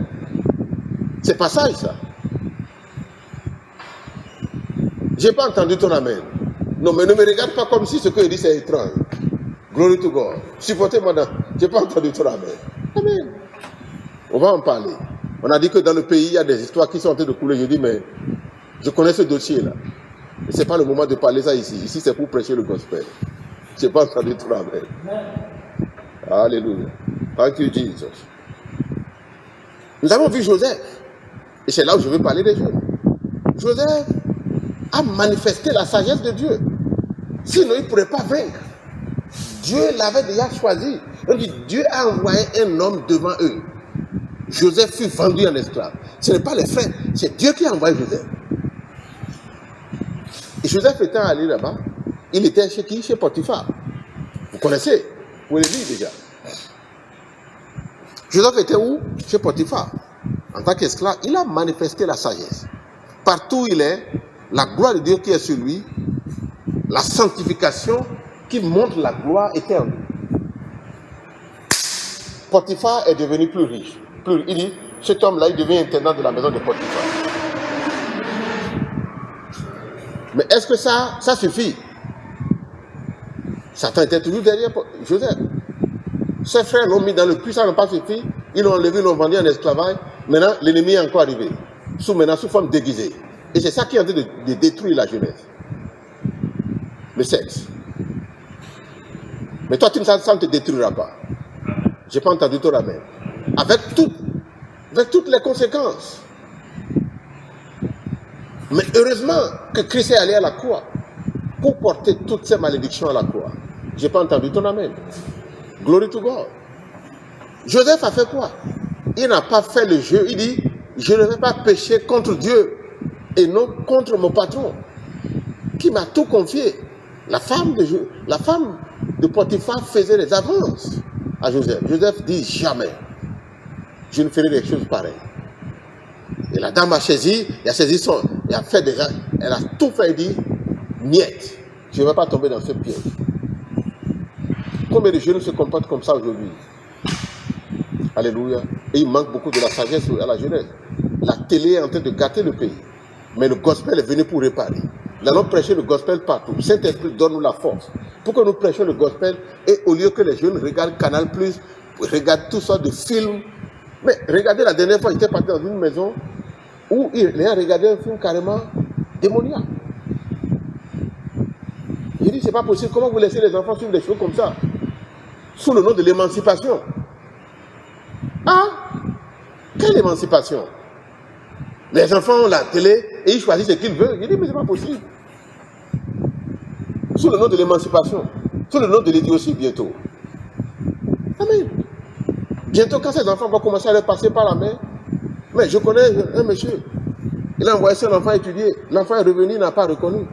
C'est pas sage, ça. J'ai pas entendu ton amen. Non, mais ne me regarde pas comme si ce que je dis c'est étrange. Glory to God. Supportez-moi dans. J'ai pas entendu ton amen. Amen. On va en parler. On a dit que dans le pays, il y a des histoires qui sont en train de couler. Je dis, mais je connais ce dossier-là. Ce n'est pas le moment de parler ça ici. Ici, c'est pour prêcher le gospel. Je n'ai pas entendu ton amen. Alléluia. Thank you, Jesus. Nous avons vu Joseph. Et c'est là où je veux parler des jeunes. Joseph a manifesté la sagesse de Dieu. Sinon, il ne pourrait pas vaincre. Dieu l'avait déjà choisi. On dit, Dieu a envoyé un homme devant eux. Joseph fut vendu en esclave. Ce n'est pas les frères, c'est Dieu qui a envoyé Joseph. Et Joseph étant allé là-bas, il était chez qui? Chez Potiphar. Vous connaissez? Vous l'avez vu déjà. Joseph était où? Chez Potiphar. En tant qu'esclave, il a manifesté la sagesse. Partout où il est, la gloire de Dieu qui est sur lui, la sanctification qui montre la gloire était en lui. Potiphar est devenu plus riche. Il dit, cet homme-là, il devient intendant de la maison de Potiphar. Mais est-ce que ça suffit? Satan était toujours derrière Joseph. Ses frères l'ont mis dans le puits, ça n'a pas suffi. Ils l'ont enlevé, ils l'ont vendu en esclavage. Maintenant, l'ennemi est encore arrivé. Sous forme déguisée. Et c'est ça qui est en train de détruire la jeunesse. Le sexe. Mais toi, ça ne te détruira pas. Je n'ai pas entendu ton amen. Avec toutes les conséquences. Mais heureusement que Christ est allé à la croix pour porter toutes ces malédictions à la croix. Je n'ai pas entendu ton amen. Glory to God. Joseph a fait quoi? Il n'a pas fait le jeu. Il dit, je ne vais pas pécher contre Dieu et non contre mon patron qui m'a tout confié. La femme de Potiphar faisait des avances à Joseph. Joseph dit jamais, je ne ferai des choses pareilles. Et la dame a saisi, elle a tout fait et dit, niet, je ne vais pas tomber dans ce piège. Combien de jeunes se comportent comme ça aujourd'hui? Alléluia. Et il manque beaucoup de la sagesse à la jeunesse. La télé est en train de gâter le pays. Mais le gospel est venu pour réparer. Nous allons prêcher le gospel partout. Saint-Esprit donne-nous la force pour que nous prêchions le gospel et au lieu que les jeunes regardent Canal+, regardent toutes sortes de films. Mais regardez, la dernière fois, j'étais parti dans une maison où il a regardé un film carrément démoniaque. J'ai dit, c'est pas possible. Comment vous laissez les enfants suivre des choses comme ça? Sous le nom de l'émancipation. Ah, quelle émancipation? Les enfants ont la télé et ils choisissent ce qu'ils veulent. J'ai dit, mais c'est pas possible. Sous le nom de l'émancipation, sous le nom de l'idiotie bientôt. Amen. Bientôt, quand ces enfants vont commencer à leur passer par la main, mais je connais un monsieur, il a envoyé son enfant étudier, l'enfant est revenu, il n'a pas reconnu.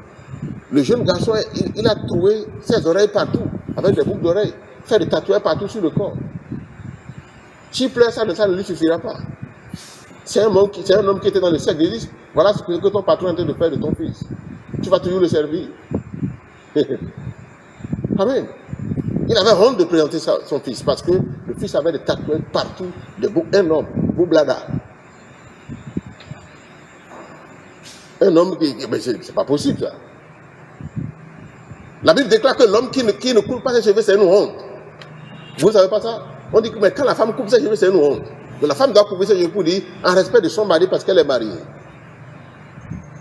Le jeune garçon, il a trouvé ses oreilles partout, avec des boucles d'oreilles, fait des tatouages partout sur le corps. S'il pleure, ça ne lui suffira pas. C'est un homme qui était dans le cercle. Il dit, voilà ce que ton patron est en train de faire de ton fils. Tu vas toujours le servir. Amen. Il avait honte de présenter son fils parce que le fils avait des tatouages partout, un homme, Boublada. Un homme mais c'est pas possible ça. La Bible déclare que l'homme qui ne coupe pas ses cheveux, c'est une honte. Vous ne savez pas ça? On dit que mais quand la femme coupe ses cheveux, c'est une honte. Donc la femme doit couper ses cheveux pour dire en respect de son mari parce qu'elle est mariée.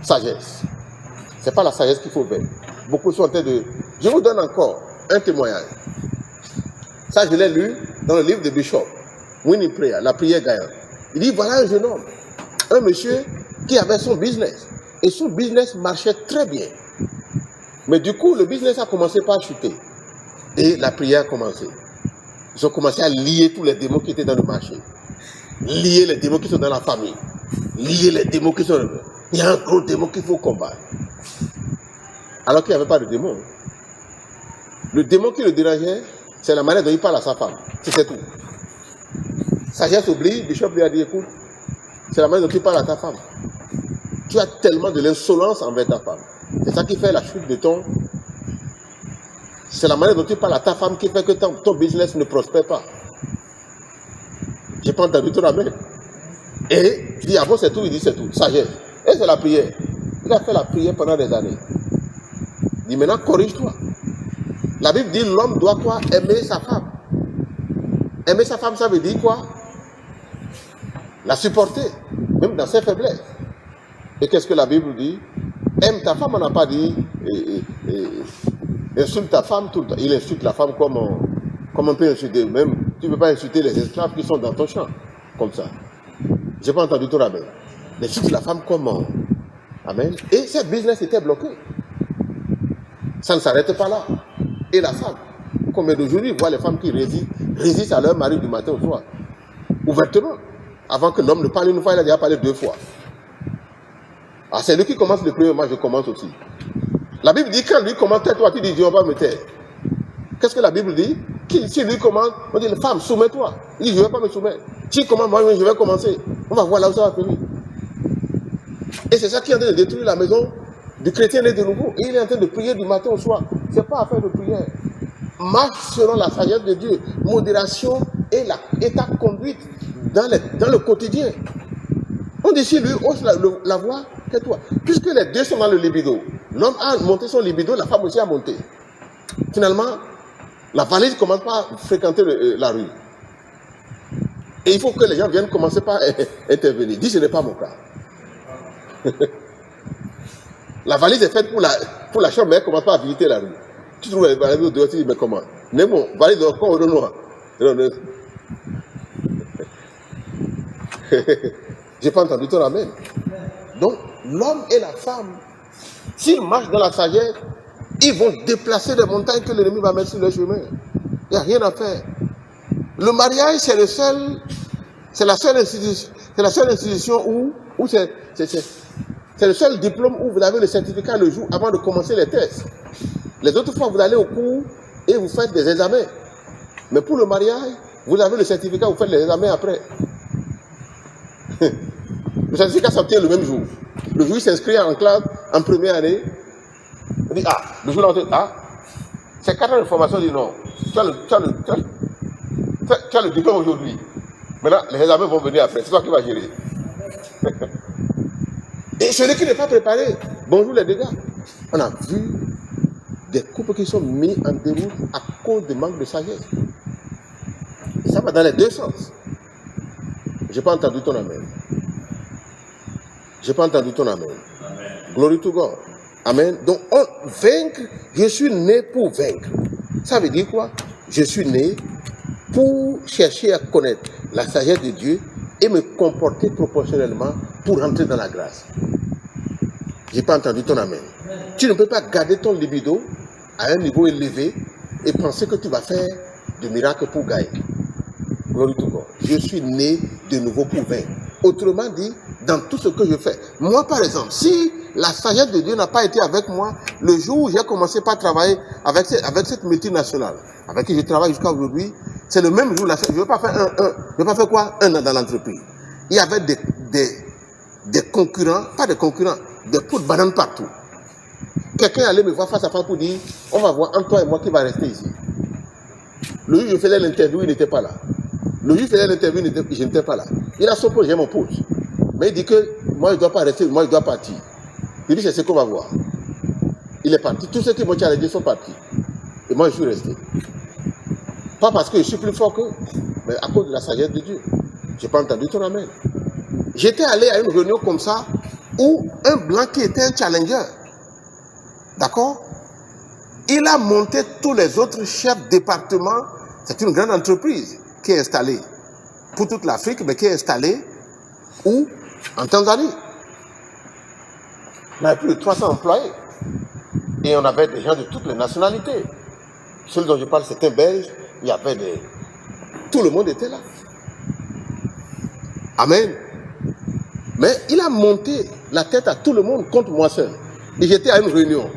Sagesse. Ce n'est pas la sagesse qu'il faut faire. Beaucoup sont en train de... Je vous donne encore un témoignage. Ça, je l'ai lu dans le livre de Bishop, Winning Prayer, la prière gagnante. Il dit, voilà un jeune homme, un monsieur qui avait son business. Et son business marchait très bien. Mais du coup, le business a commencé par chuter. Et la prière a commencé. Ils ont commencé à lier tous les démons qui étaient dans le marché. Lier les démons qui sont dans la famille. Lier les démons qui sont... Il y a un gros démon qu'il faut combattre. Alors qu'il n'y avait pas de démon. Le démon qui le dérangeait, c'est la manière dont il parle à sa femme. C'était tout. Sagesse oblige, Bishop lui a dit, écoute, c'est la manière dont tu parles à ta femme. Tu as tellement de l'insolence envers ta femme. C'est ça qui fait la chute de ton... C'est la manière dont tu parles à ta femme qui fait que ton business ne prospère pas. J'ai pas entendu ton amen. Et je dis, ah bon, c'est tout? Il dit, c'est tout. Sagesse. Et c'est la prière. Il a fait la prière pendant des années. Il dit, maintenant, corrige-toi. La Bible dit, l'homme doit quoi? Aimer sa femme. Aimer sa femme, ça veut dire quoi? La supporter, même dans ses faiblesses. Et qu'est-ce que la Bible dit? Aime ta femme, on n'a pas dit insulte ta femme tout le temps. Il insulte la femme comme on peut insulter. Même, tu ne peux pas insulter les esclaves qui sont dans ton champ, comme ça. Je n'ai pas entendu ton amen. Il insulte la femme comme amen. Et ce business était bloqué. Ça ne s'arrête pas là. Et la femme, combien d'aujourd'hui voit les femmes qui résistent à leur mari du matin au soir, ouvertement. Avant que l'homme ne parle une fois, il a déjà parlé 2 fois. Ah, c'est lui qui commence le premier, moi je commence aussi. La Bible dit, quand lui commence, tais-toi, tu dis, Dieu, on va me taire. Qu'est-ce que la Bible dit? Si lui commence, on dit, femme, soumets-toi. Il dit, je ne vais pas me soumettre. S'il commence, moi je vais commencer. On va voir là où ça va finir. Et c'est ça qui est en train de détruire la maison du chrétien né de nouveau. Et il est en train de prier du matin au soir. Ce n'est pas affaire de prière. Marche selon la sagesse de Dieu. Modération et ta conduite dans le quotidien. On dit, si lui hausse la voix, tais-toi. Puisque les deux sont dans le libido. L'homme a monté son libido, la femme aussi a monté. Finalement, la valise ne commence pas à fréquenter la rue. Et il faut que les gens viennent commencer par intervenir. Dis, ce n'est pas mon cas. La valise est faite pour la chambre, mais elle ne commence pas à visiter la rue. Tu trouves la valise au dehors, tu dis, mais comment? Mais bon, valise encore au noir. J'ai pas entendu ton amen. Donc, l'homme et la femme, s'ils marchent dans la sagesse, ils vont déplacer des montagnes que l'ennemi va mettre sur leur chemin. Il n'y a rien à faire. Le mariage, c'est la seule institution où c'est le seul diplôme où vous avez le certificat le jour avant de commencer les tests. Les autres fois, vous allez au cours et vous faites des examens. Mais pour le mariage, vous avez le certificat, vous faites les examens après. Le certificat s'obtient le même jour. Le jour où il s'inscrit en classe, en première année, on dit, le jour où c'est 4 ans de formation, on dit non, tu as le diplôme aujourd'hui. Maintenant, les examens vont venir après, c'est toi qui vas gérer. Et celui qui n'est pas préparé, bonjour les dégâts. On a vu des couples qui sont mis en déroute à cause du manque de sagesse. Et ça va dans les deux sens. Je n'ai pas entendu ton amen. Je n'ai pas entendu ton amen. Amen. Glory to God. Amen. Donc, vaincre, je suis né pour vaincre. Ça veut dire quoi? Je suis né pour chercher à connaître la sagesse de Dieu et me comporter proportionnellement pour rentrer dans la grâce. Je n'ai pas entendu ton amen. Tu ne peux pas garder ton libido à un niveau élevé et penser que tu vas faire de miracles pour gagner. Glory to God. Je suis né de nouveau pour vaincre. Autrement dit, dans tout ce que je fais. Moi, par exemple, si la sagesse de Dieu n'a pas été avec moi, le jour où j'ai commencé par travailler avec cette multinationale, avec qui je travaille jusqu'à aujourd'hui, c'est le même jour, je ne vais pas faire quoi? Un an dans l'entreprise. Il y avait des concurrents, pas des concurrents, des pots de bananes partout. Quelqu'un allait me voir face à face pour dire, on va voir entre toi et moi qui va rester ici. Le jour où je faisais l'interview, il n'était pas là. Le juif faisait l'interview, je n'étais pas là. Il a son poste, j'ai mon poste. Mais il dit que moi je ne dois pas rester, moi je dois partir. Il dit c'est ce qu'on va voir. Il est parti. Tous ceux qui m'ont challengé sont partis. Et moi je suis resté. Pas parce que je suis plus fort qu'eux, mais à cause de la sagesse de Dieu. Je n'ai pas entendu ton amen. J'étais allé à une réunion comme ça où un blanc qui était un challenger, d'accord, il a monté tous les autres chefs départements. C'est une grande entreprise qui est installée pour toute l'Afrique, mais qui est installée où? En Tanzanie. On avait plus de 300 employés. Et on avait des gens de toutes les nationalités. Celui dont je parle, c'est un Belge. Il y avait des... Tout le monde était là. Amen. Mais il a monté la tête à tout le monde contre moi seul. Et j'étais à une réunion.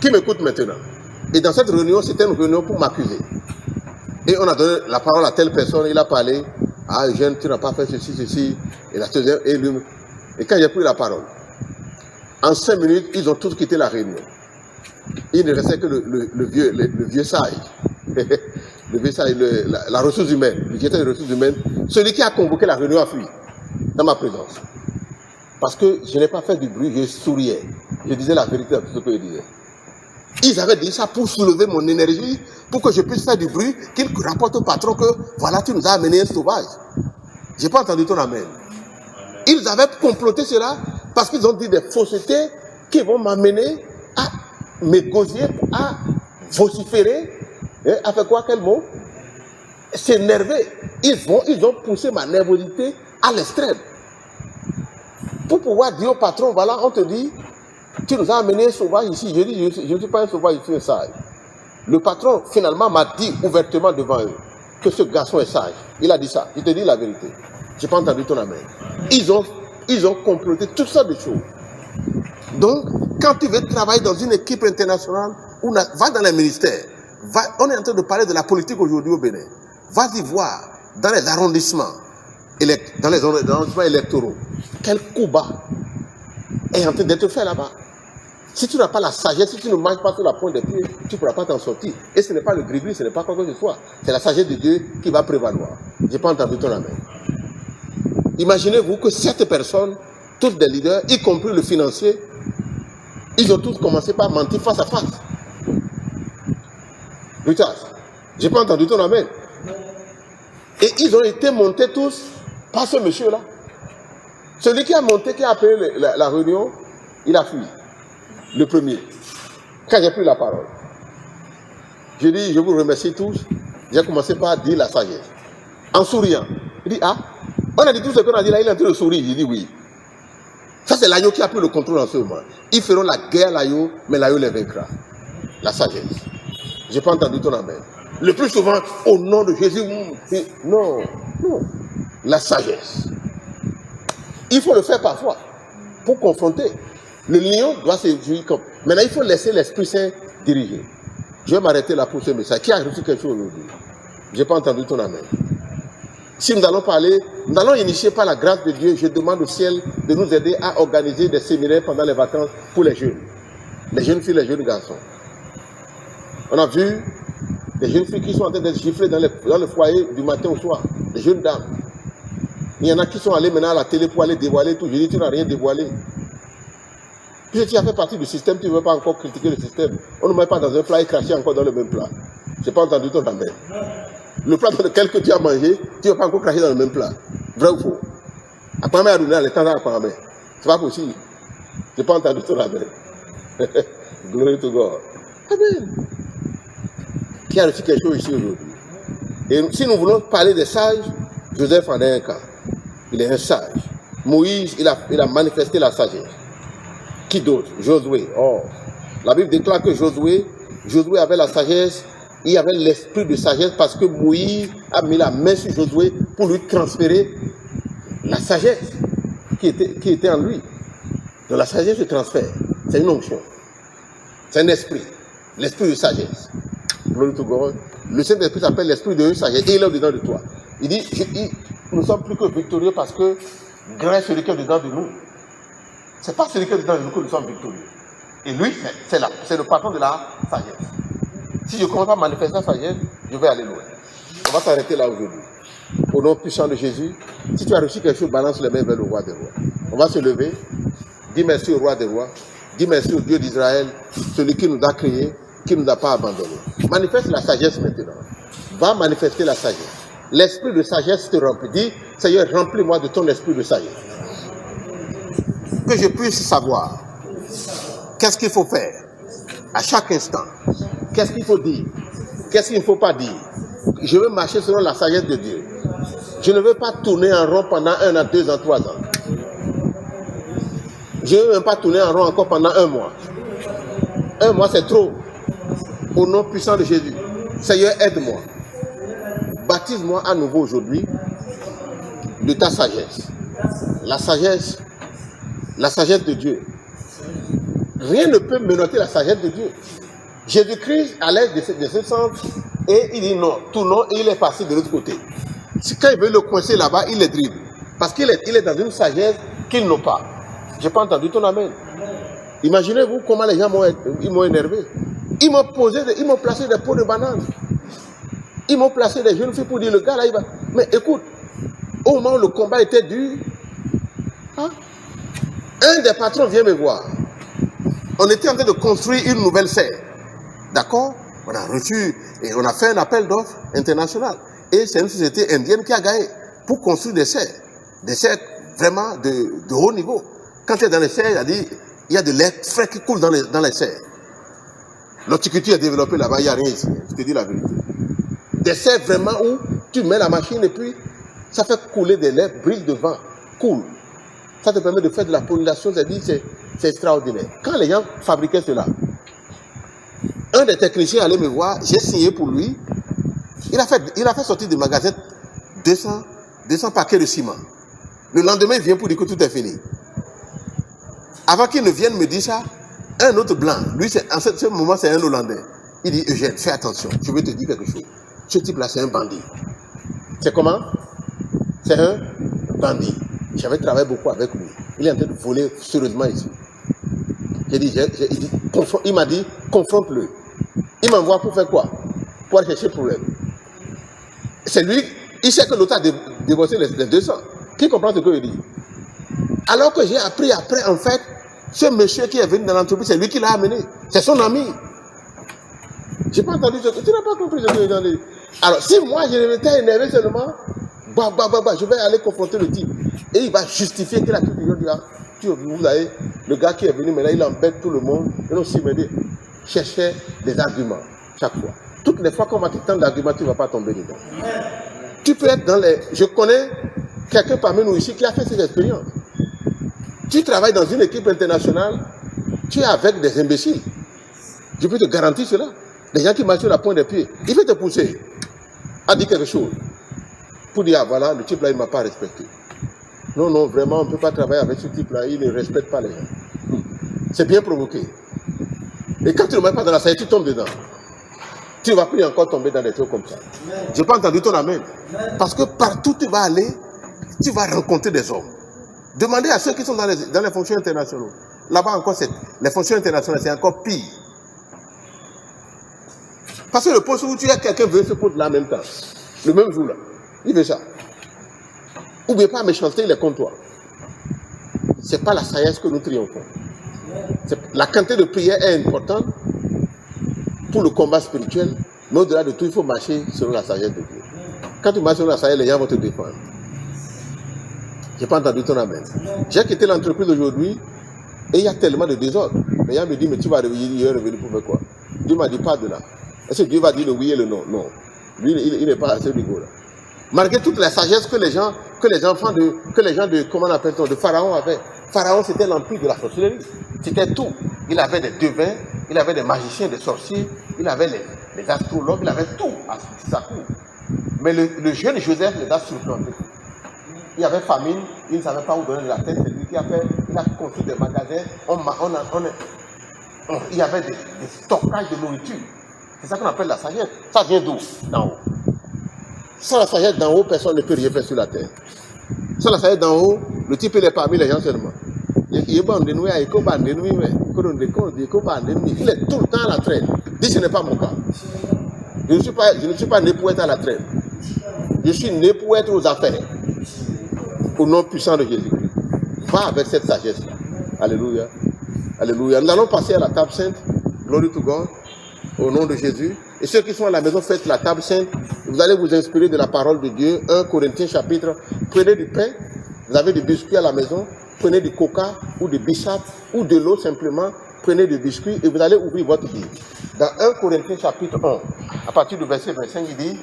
Qui m'écoute maintenant? Et dans cette réunion, c'était une réunion pour m'accuser. Et on a donné la parole à telle personne, il a parlé. Ah, Eugène, tu n'as pas fait ceci. Et la deuxième, et quand j'ai pris la parole, en 5 minutes, ils ont tous quitté la réunion. Il ne restait que le vieux sage. Le vieux sage, la ressource humaine, le directeur des ressources humaines. Celui qui a convoqué la réunion a fui. dans ma présence. Parce que je n'ai pas fait du bruit, je souriais. Je disais la vérité à tout ce que je disais. Ils avaient dit ça pour soulever mon énergie, pour que je puisse faire du bruit, qu'ils rapportent au patron que voilà, tu nous as amené un sauvage. Je n'ai pas entendu ton amen. Ils avaient comploté cela parce qu'ils ont dit des faussetés qui vont m'amener à m'égosier, à vociférer. À faire quoi, quel mot? S'énerver. Ils ont poussé ma nervosité à l'extrême. Pour pouvoir dire au patron, voilà, on te dit, tu nous as amené un sauvage ici. Je dis, je ne suis pas un sauvage, je suis un sage. Le patron, finalement, m'a dit ouvertement devant eux que ce garçon est sage. Il a dit ça. Je te dis la vérité. Je n'ai pas entendu ton amen. Ils ont comploté toutes sortes de choses. Donc, quand tu veux travailler dans une équipe internationale, va dans les ministères. On est en train de parler de la politique aujourd'hui au Bénin. Vas-y voir dans les arrondissements, électoraux, quel coup bas est en train d'être fait là-bas. Si tu n'as pas la sagesse, si tu ne marches pas sur la pointe des pieds, tu ne pourras pas t'en sortir. Et ce n'est pas le gris-gris, ce n'est pas quoi que ce soit. C'est la sagesse de Dieu qui va prévaloir. Je n'ai pas entendu ton amen. Imaginez-vous que cette personne, tous des leaders, y compris le financier, ils ont tous commencé par mentir face à face. Lucas, je n'ai pas entendu ton amen. Et ils ont été montés tous par ce monsieur-là. Celui qui a monté, qui a appelé la réunion, il a fui. Le premier. Quand j'ai pris la parole, j'ai dit, je vous remercie tous. J'ai commencé par dire la sagesse. En souriant. Il dit, ah, on a dit tout ce qu'on a dit là, il est en train de sourire. J'ai dit oui. Ça, c'est l'agneau qui a pris le contrôle en ce moment. Ils feront la guerre à l'agneau, mais l'agneau les vaincra. La sagesse. Je n'ai pas entendu ton amen. Le plus souvent, au nom de Jésus, non, non. La sagesse. Il faut le faire parfois pour confronter. Le lion doit se jouir comme. Maintenant, il faut laisser l'Esprit Saint diriger. Je vais m'arrêter là pour ce message. Qui a reçu quelque chose aujourd'hui? Je n'ai pas entendu ton amen. Si nous allons parler, nous allons initier par la grâce de Dieu. Je demande au ciel de nous aider à organiser des séminaires pendant les vacances pour les jeunes filles, les jeunes garçons. On a vu des jeunes filles qui sont en train d'être giflées dans le foyer du matin au soir, des jeunes dames. Il y en a qui sont allés maintenant à la télé pour aller dévoiler tout. Je dis, tu n'as rien dévoilé. Puisque tu as fait partie du système, tu ne veux pas encore critiquer le système. On ne met pas dans un plat et cracher encore dans le même plat. Je n'ai pas entendu ton amen. Le plat dans lequel tu as mangé, tu ne vas pas encore cracher dans le même plat. Vrai ou faux? Après, à donner le temps à ce n'est pas possible. Je n'ai pas entendu ton amen. Glory to God. Amen. Qui a reçu quelque chose ici aujourd'hui? Et si nous voulons parler des sages, Joseph en est un cas. Il est un sage. Moïse, il a manifesté la sagesse. Qui d'autre? Josué. Oh. La Bible déclare que Josué avait la sagesse, il avait l'esprit de sagesse parce que Moïse a mis la main sur Josué pour lui transférer la sagesse qui était en lui. Donc la sagesse se transfère. C'est une onction. C'est un esprit. L'esprit de sagesse. Glory to God. Le Saint-Esprit s'appelle l'esprit de sagesse et il est au-dedans de toi. Il dit, nous sommes plus que victorieux parce que grand est celui qui est au-dedans de nous. Ce n'est pas celui qui est au-dedans de nous que nous sommes victorieux. Et lui, c'est le patron de la sagesse. Si je commence à manifester la sagesse, je vais aller loin. On va s'arrêter là aujourd'hui. Au nom puissant de Jésus, si tu as reçu quelque chose, balance les mains vers le roi des rois. On va se lever. Dis merci au roi des rois. Dis merci au Dieu d'Israël, celui qui nous a créés, qui ne nous a pas abandonnés. Manifeste la sagesse maintenant. Va manifester la sagesse. L'esprit de sagesse te remplit. Dis, Seigneur, remplis-moi de ton esprit de sagesse. Que je puisse savoir qu'est-ce qu'il faut faire à chaque instant. Qu'est-ce qu'il faut dire? Qu'est-ce qu'il ne faut pas dire? Je veux marcher selon la sagesse de Dieu. Je ne veux pas tourner en rond pendant 1 an, 2 ans, 3 ans. Je ne veux même pas tourner en rond encore pendant 1 mois. 1 mois, c'est trop. Au nom puissant de Jésus. Seigneur, aide-moi. Baptise-moi à nouveau aujourd'hui de ta sagesse. La sagesse de Dieu. Rien ne peut menotter la sagesse de Dieu. Jésus-Christ allait de ce sens et il dit non, tout non, et il est passé de l'autre côté. Quand il veut le coincer là-bas, il les dribble. Parce qu'il est dans une sagesse qu'ils n'ont pas. Je n'ai pas entendu ton amen. Imaginez-vous comment les gens m'ont énervé. Ils m'ont placé des pots de bananes. Ils m'ont placé des jeunes filles pour dire, le gars là, il va... Mais écoute, au moment où le combat était dur, Hein? Un des patrons vient me voir. On était en train de construire une nouvelle serre. D'accord? On a reçu et on a fait un appel d'offres international. Et c'est une société indienne qui a gagné pour construire des serres. Des serres vraiment de haut niveau. Quand tu es dans les serres, il y a de l'air frais qui coule dans les serres. L'horticulture est développée là-bas, il n'y a rien ici. Je te dis la vérité. Des serres vraiment où tu mets la machine et puis ça fait couler des lait, brise de vent, coule. Ça te permet de faire de la pollination, c'est extraordinaire. Quand les gens fabriquaient cela, un des techniciens allait me voir, j'ai signé pour lui. Il a fait sortir du magasin 200 paquets de ciment. Le lendemain, il vient pour dire que tout est fini. Avant qu'il ne vienne me dire ça, un autre blanc, lui, en ce moment, c'est un Hollandais. Il dit, Eugène, fais attention, je vais te dire quelque chose. Ce type-là, c'est un bandit. C'est comment? C'est un bandit. J'avais travaillé beaucoup avec lui. Il est en train de voler sérieusement ici. Il m'a dit, confronte-le. Il m'envoie pour faire quoi? Pour aller chercher le problème. C'est lui, il sait que l'autre a déboursé les 200. Qui comprend ce que je dis? Alors que j'ai appris après, en fait, ce monsieur qui est venu dans l'entreprise, c'est lui qui l'a amené. C'est son ami. Je n'ai pas entendu ce que tu n'as pas compris ce que j'ai dit. Alors, si moi, je m'étais énervé seulement, je vais aller confronter le type. Et il va justifier que la toute le monde dit, vous avez, le gars qui est venu maintenant, il embête tout le monde. Et non, si m'aider, chercher des arguments chaque fois. Toutes les fois qu'on va te tendre d'arguments, tu ne vas pas tomber dedans. Tu peux être dans les... Je connais quelqu'un parmi nous ici qui a fait cette expérience. Tu travailles dans une équipe internationale, tu es avec des imbéciles. Je peux te garantir cela. Des gens qui marchent sur la pointe des pieds. Il veut te pousser à dire quelque chose. Pour dire, ah voilà, le type là, il ne m'a pas respecté. Non, non, vraiment, on ne peut pas travailler avec ce type-là, il ne respecte pas les gens. C'est bien provoqué. Et quand tu ne mets pas dans la salle, tu tombes dedans. Tu ne vas plus encore tomber dans des trucs comme ça. Je n'ai pas entendu ton amen. Parce que partout où tu vas aller, tu vas rencontrer des hommes. Demandez à ceux qui sont dans les fonctions internationales. Là-bas encore, les fonctions internationales, c'est encore pire. Parce que le poste où tu as quelqu'un veut se poser là en même temps. Le même jour là. Il veut ça. N'oubliez pas, méchanceté, il est contre toi. Ce n'est pas la sagesse que nous triomphons. La quantité de prière est importante pour le combat spirituel, mais au-delà de tout, il faut marcher selon la sagesse de Dieu. Quand tu marches selon la sagesse, les gens vont te défendre. Je n'ai pas entendu ton amen. J'ai quitté l'entreprise aujourd'hui et il y a tellement de désordre. Les gens me disent, mais tu vas revenir pour faire quoi? Dieu m'a dit, pas de là. Est-ce que Dieu va dire le oui et le non? Non. Lui, il n'est pas à ce niveau-là. Malgré toute la sagesse que les gens de, comment on appelle-t-on, de Pharaon avaient. Pharaon, c'était l'empire de la sorcellerie. C'était tout. Il avait des devins, il avait des magiciens, des sorciers, il avait les astrologues, il avait tout à sa cour. Mais le jeune Joseph les a surplantés. Il y avait famine, il ne savait pas où donner de la tête. C'est lui qui a fait, il a construit des magasins. Il y avait des stockages de nourriture. C'est ça qu'on appelle la sagesse. Ça vient d'où? D'en haut. Sans la sagesse d'en haut, personne ne peut rien faire sur la terre. Sans la sagesse d'en haut, le type il est parmi les gens seulement. Il est tout le temps à la traîne. Dis, ce n'est pas mon cas. Je ne suis pas né pour être à la traîne. Je suis né pour être aux affaires. Au nom puissant de Jésus-Christ. Va avec cette sagesse-là. Alléluia. Alléluia. Nous allons passer à la table sainte. Glory to God. Au nom de Jésus. Et ceux qui sont à la maison, faites la table sainte. Vous allez vous inspirer de la parole de Dieu. 1 Corinthiens chapitre. Prenez du pain. Vous avez des biscuits à la maison. Prenez du coca ou du bissap ou de l'eau simplement. Prenez des biscuits et vous allez ouvrir votre Bible. Dans 1 Corinthiens chapitre 1, à partir du verset 25, il dit,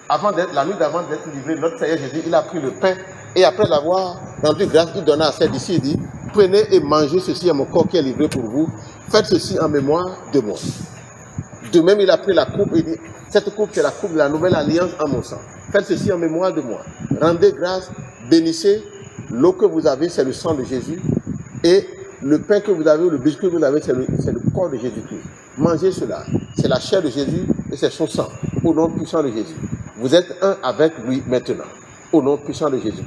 la nuit d'avant d'être livré, notre Seigneur Jésus, il a pris le pain et après l'avoir rendu grâce, il donna à ses disciples, il dit, prenez et mangez ceci à mon corps qui est livré pour vous. Faites ceci en mémoire de moi. De même, il a pris la coupe et dit, cette coupe, c'est la coupe de la nouvelle alliance en mon sang. Faites ceci en mémoire de moi. Rendez grâce, bénissez. L'eau que vous avez, c'est le sang de Jésus. Et le pain que vous avez, le biscuit que vous avez, c'est le corps de Jésus-Christ. Mangez cela. C'est la chair de Jésus et c'est son sang. Au nom puissant de Jésus. Vous êtes un avec lui maintenant. Au nom puissant de Jésus.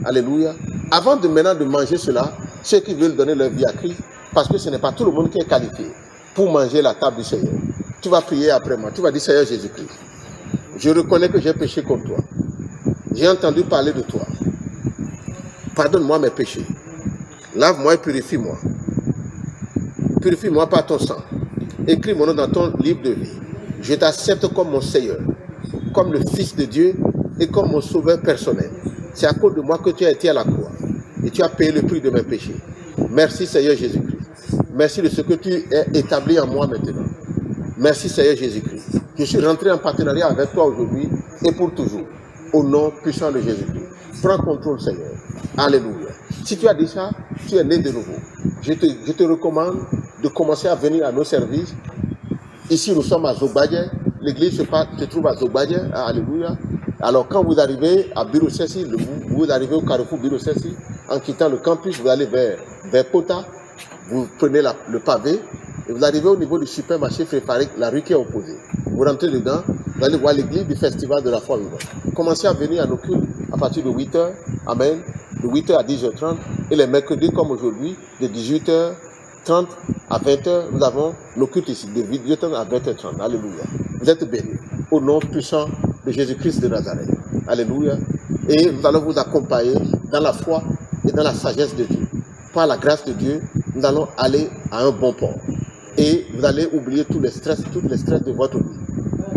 Alléluia. Avant de maintenant de manger cela, ceux qui veulent donner leur vie à Christ, parce que ce n'est pas tout le monde qui est qualifié pour manger la table du Seigneur. Tu vas prier après moi. Tu vas dire, Seigneur Jésus-Christ, je reconnais que j'ai péché contre toi. J'ai entendu parler de toi. Pardonne-moi mes péchés. Lave-moi et purifie-moi. Purifie-moi par ton sang. Écris mon nom dans ton livre de vie. Je t'accepte comme mon Seigneur, comme le Fils de Dieu et comme mon sauveur personnel. C'est à cause de moi que tu as été à la croix et tu as payé le prix de mes péchés. Merci Seigneur Jésus-Christ. Merci de ce que tu as établi en moi maintenant. Merci Seigneur Jésus-Christ. Je suis rentré en partenariat avec toi aujourd'hui et pour toujours. Au nom puissant de Jésus-Christ. Prends contrôle Seigneur. Alléluia. Si tu as dit ça, tu es né de nouveau. Je te recommande de commencer à venir à nos services. Ici, nous sommes à Zobadje. L'église se trouve à Zobadje. Alléluia. Alors, quand vous arrivez à Bureau Cessi, vous arrivez au carrefour Bureau Cessi, en quittant le campus, vous allez vers Pota. Vous prenez le pavé et vous arrivez au niveau du supermarché Fréfarik, la rue qui est opposée. Vous rentrez dedans, vous allez voir l'église du festival de la foi vivante. Commencez à venir à nos cultes à partir de 8h. Amen. De 8h à 10h30. Et les mercredis comme aujourd'hui, de 18h30 à 20h, nous avons nos cultes ici, de 18h30 à 20h30. Alléluia. Vous êtes bénis. Au nom puissant de Jésus-Christ de Nazareth. Alléluia. Et nous allons vous accompagner dans la foi et dans la sagesse de Dieu. Par la grâce de Dieu, nous allons aller à un bon port. Et vous allez oublier tous les stress de votre vie.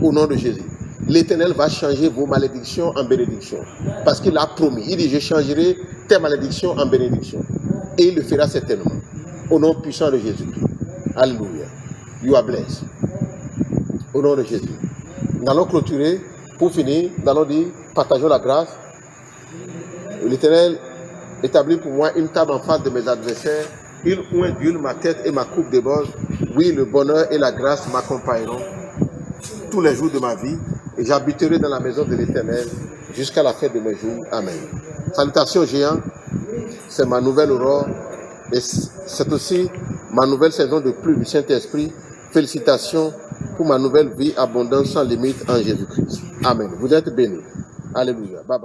Au nom de Jésus. L'Éternel va changer vos malédictions en bénédictions. Parce qu'il a promis. Il dit, je changerai tes malédictions en bénédictions. Et il le fera certainement. Au nom puissant de Jésus-Christ. Alléluia. You are blessed. Au nom de Jésus. Nous allons clôturer. Pour finir, nous allons dire, partageons la grâce. L'Éternel établit pour moi une table en face de mes adversaires. Il oint d'huile ma tête et ma coupe déborde. Oui, le bonheur et la grâce m'accompagneront tous les jours de ma vie. Et j'habiterai dans la maison de l'Éternel jusqu'à la fin de mes jours. Amen. Salutations géants. C'est ma nouvelle aurore. Et c'est aussi ma nouvelle saison de pluie du Saint-Esprit. Félicitations pour ma nouvelle vie abondante sans limite en Jésus-Christ. Amen. Vous êtes bénis. Alléluia. Bye bye.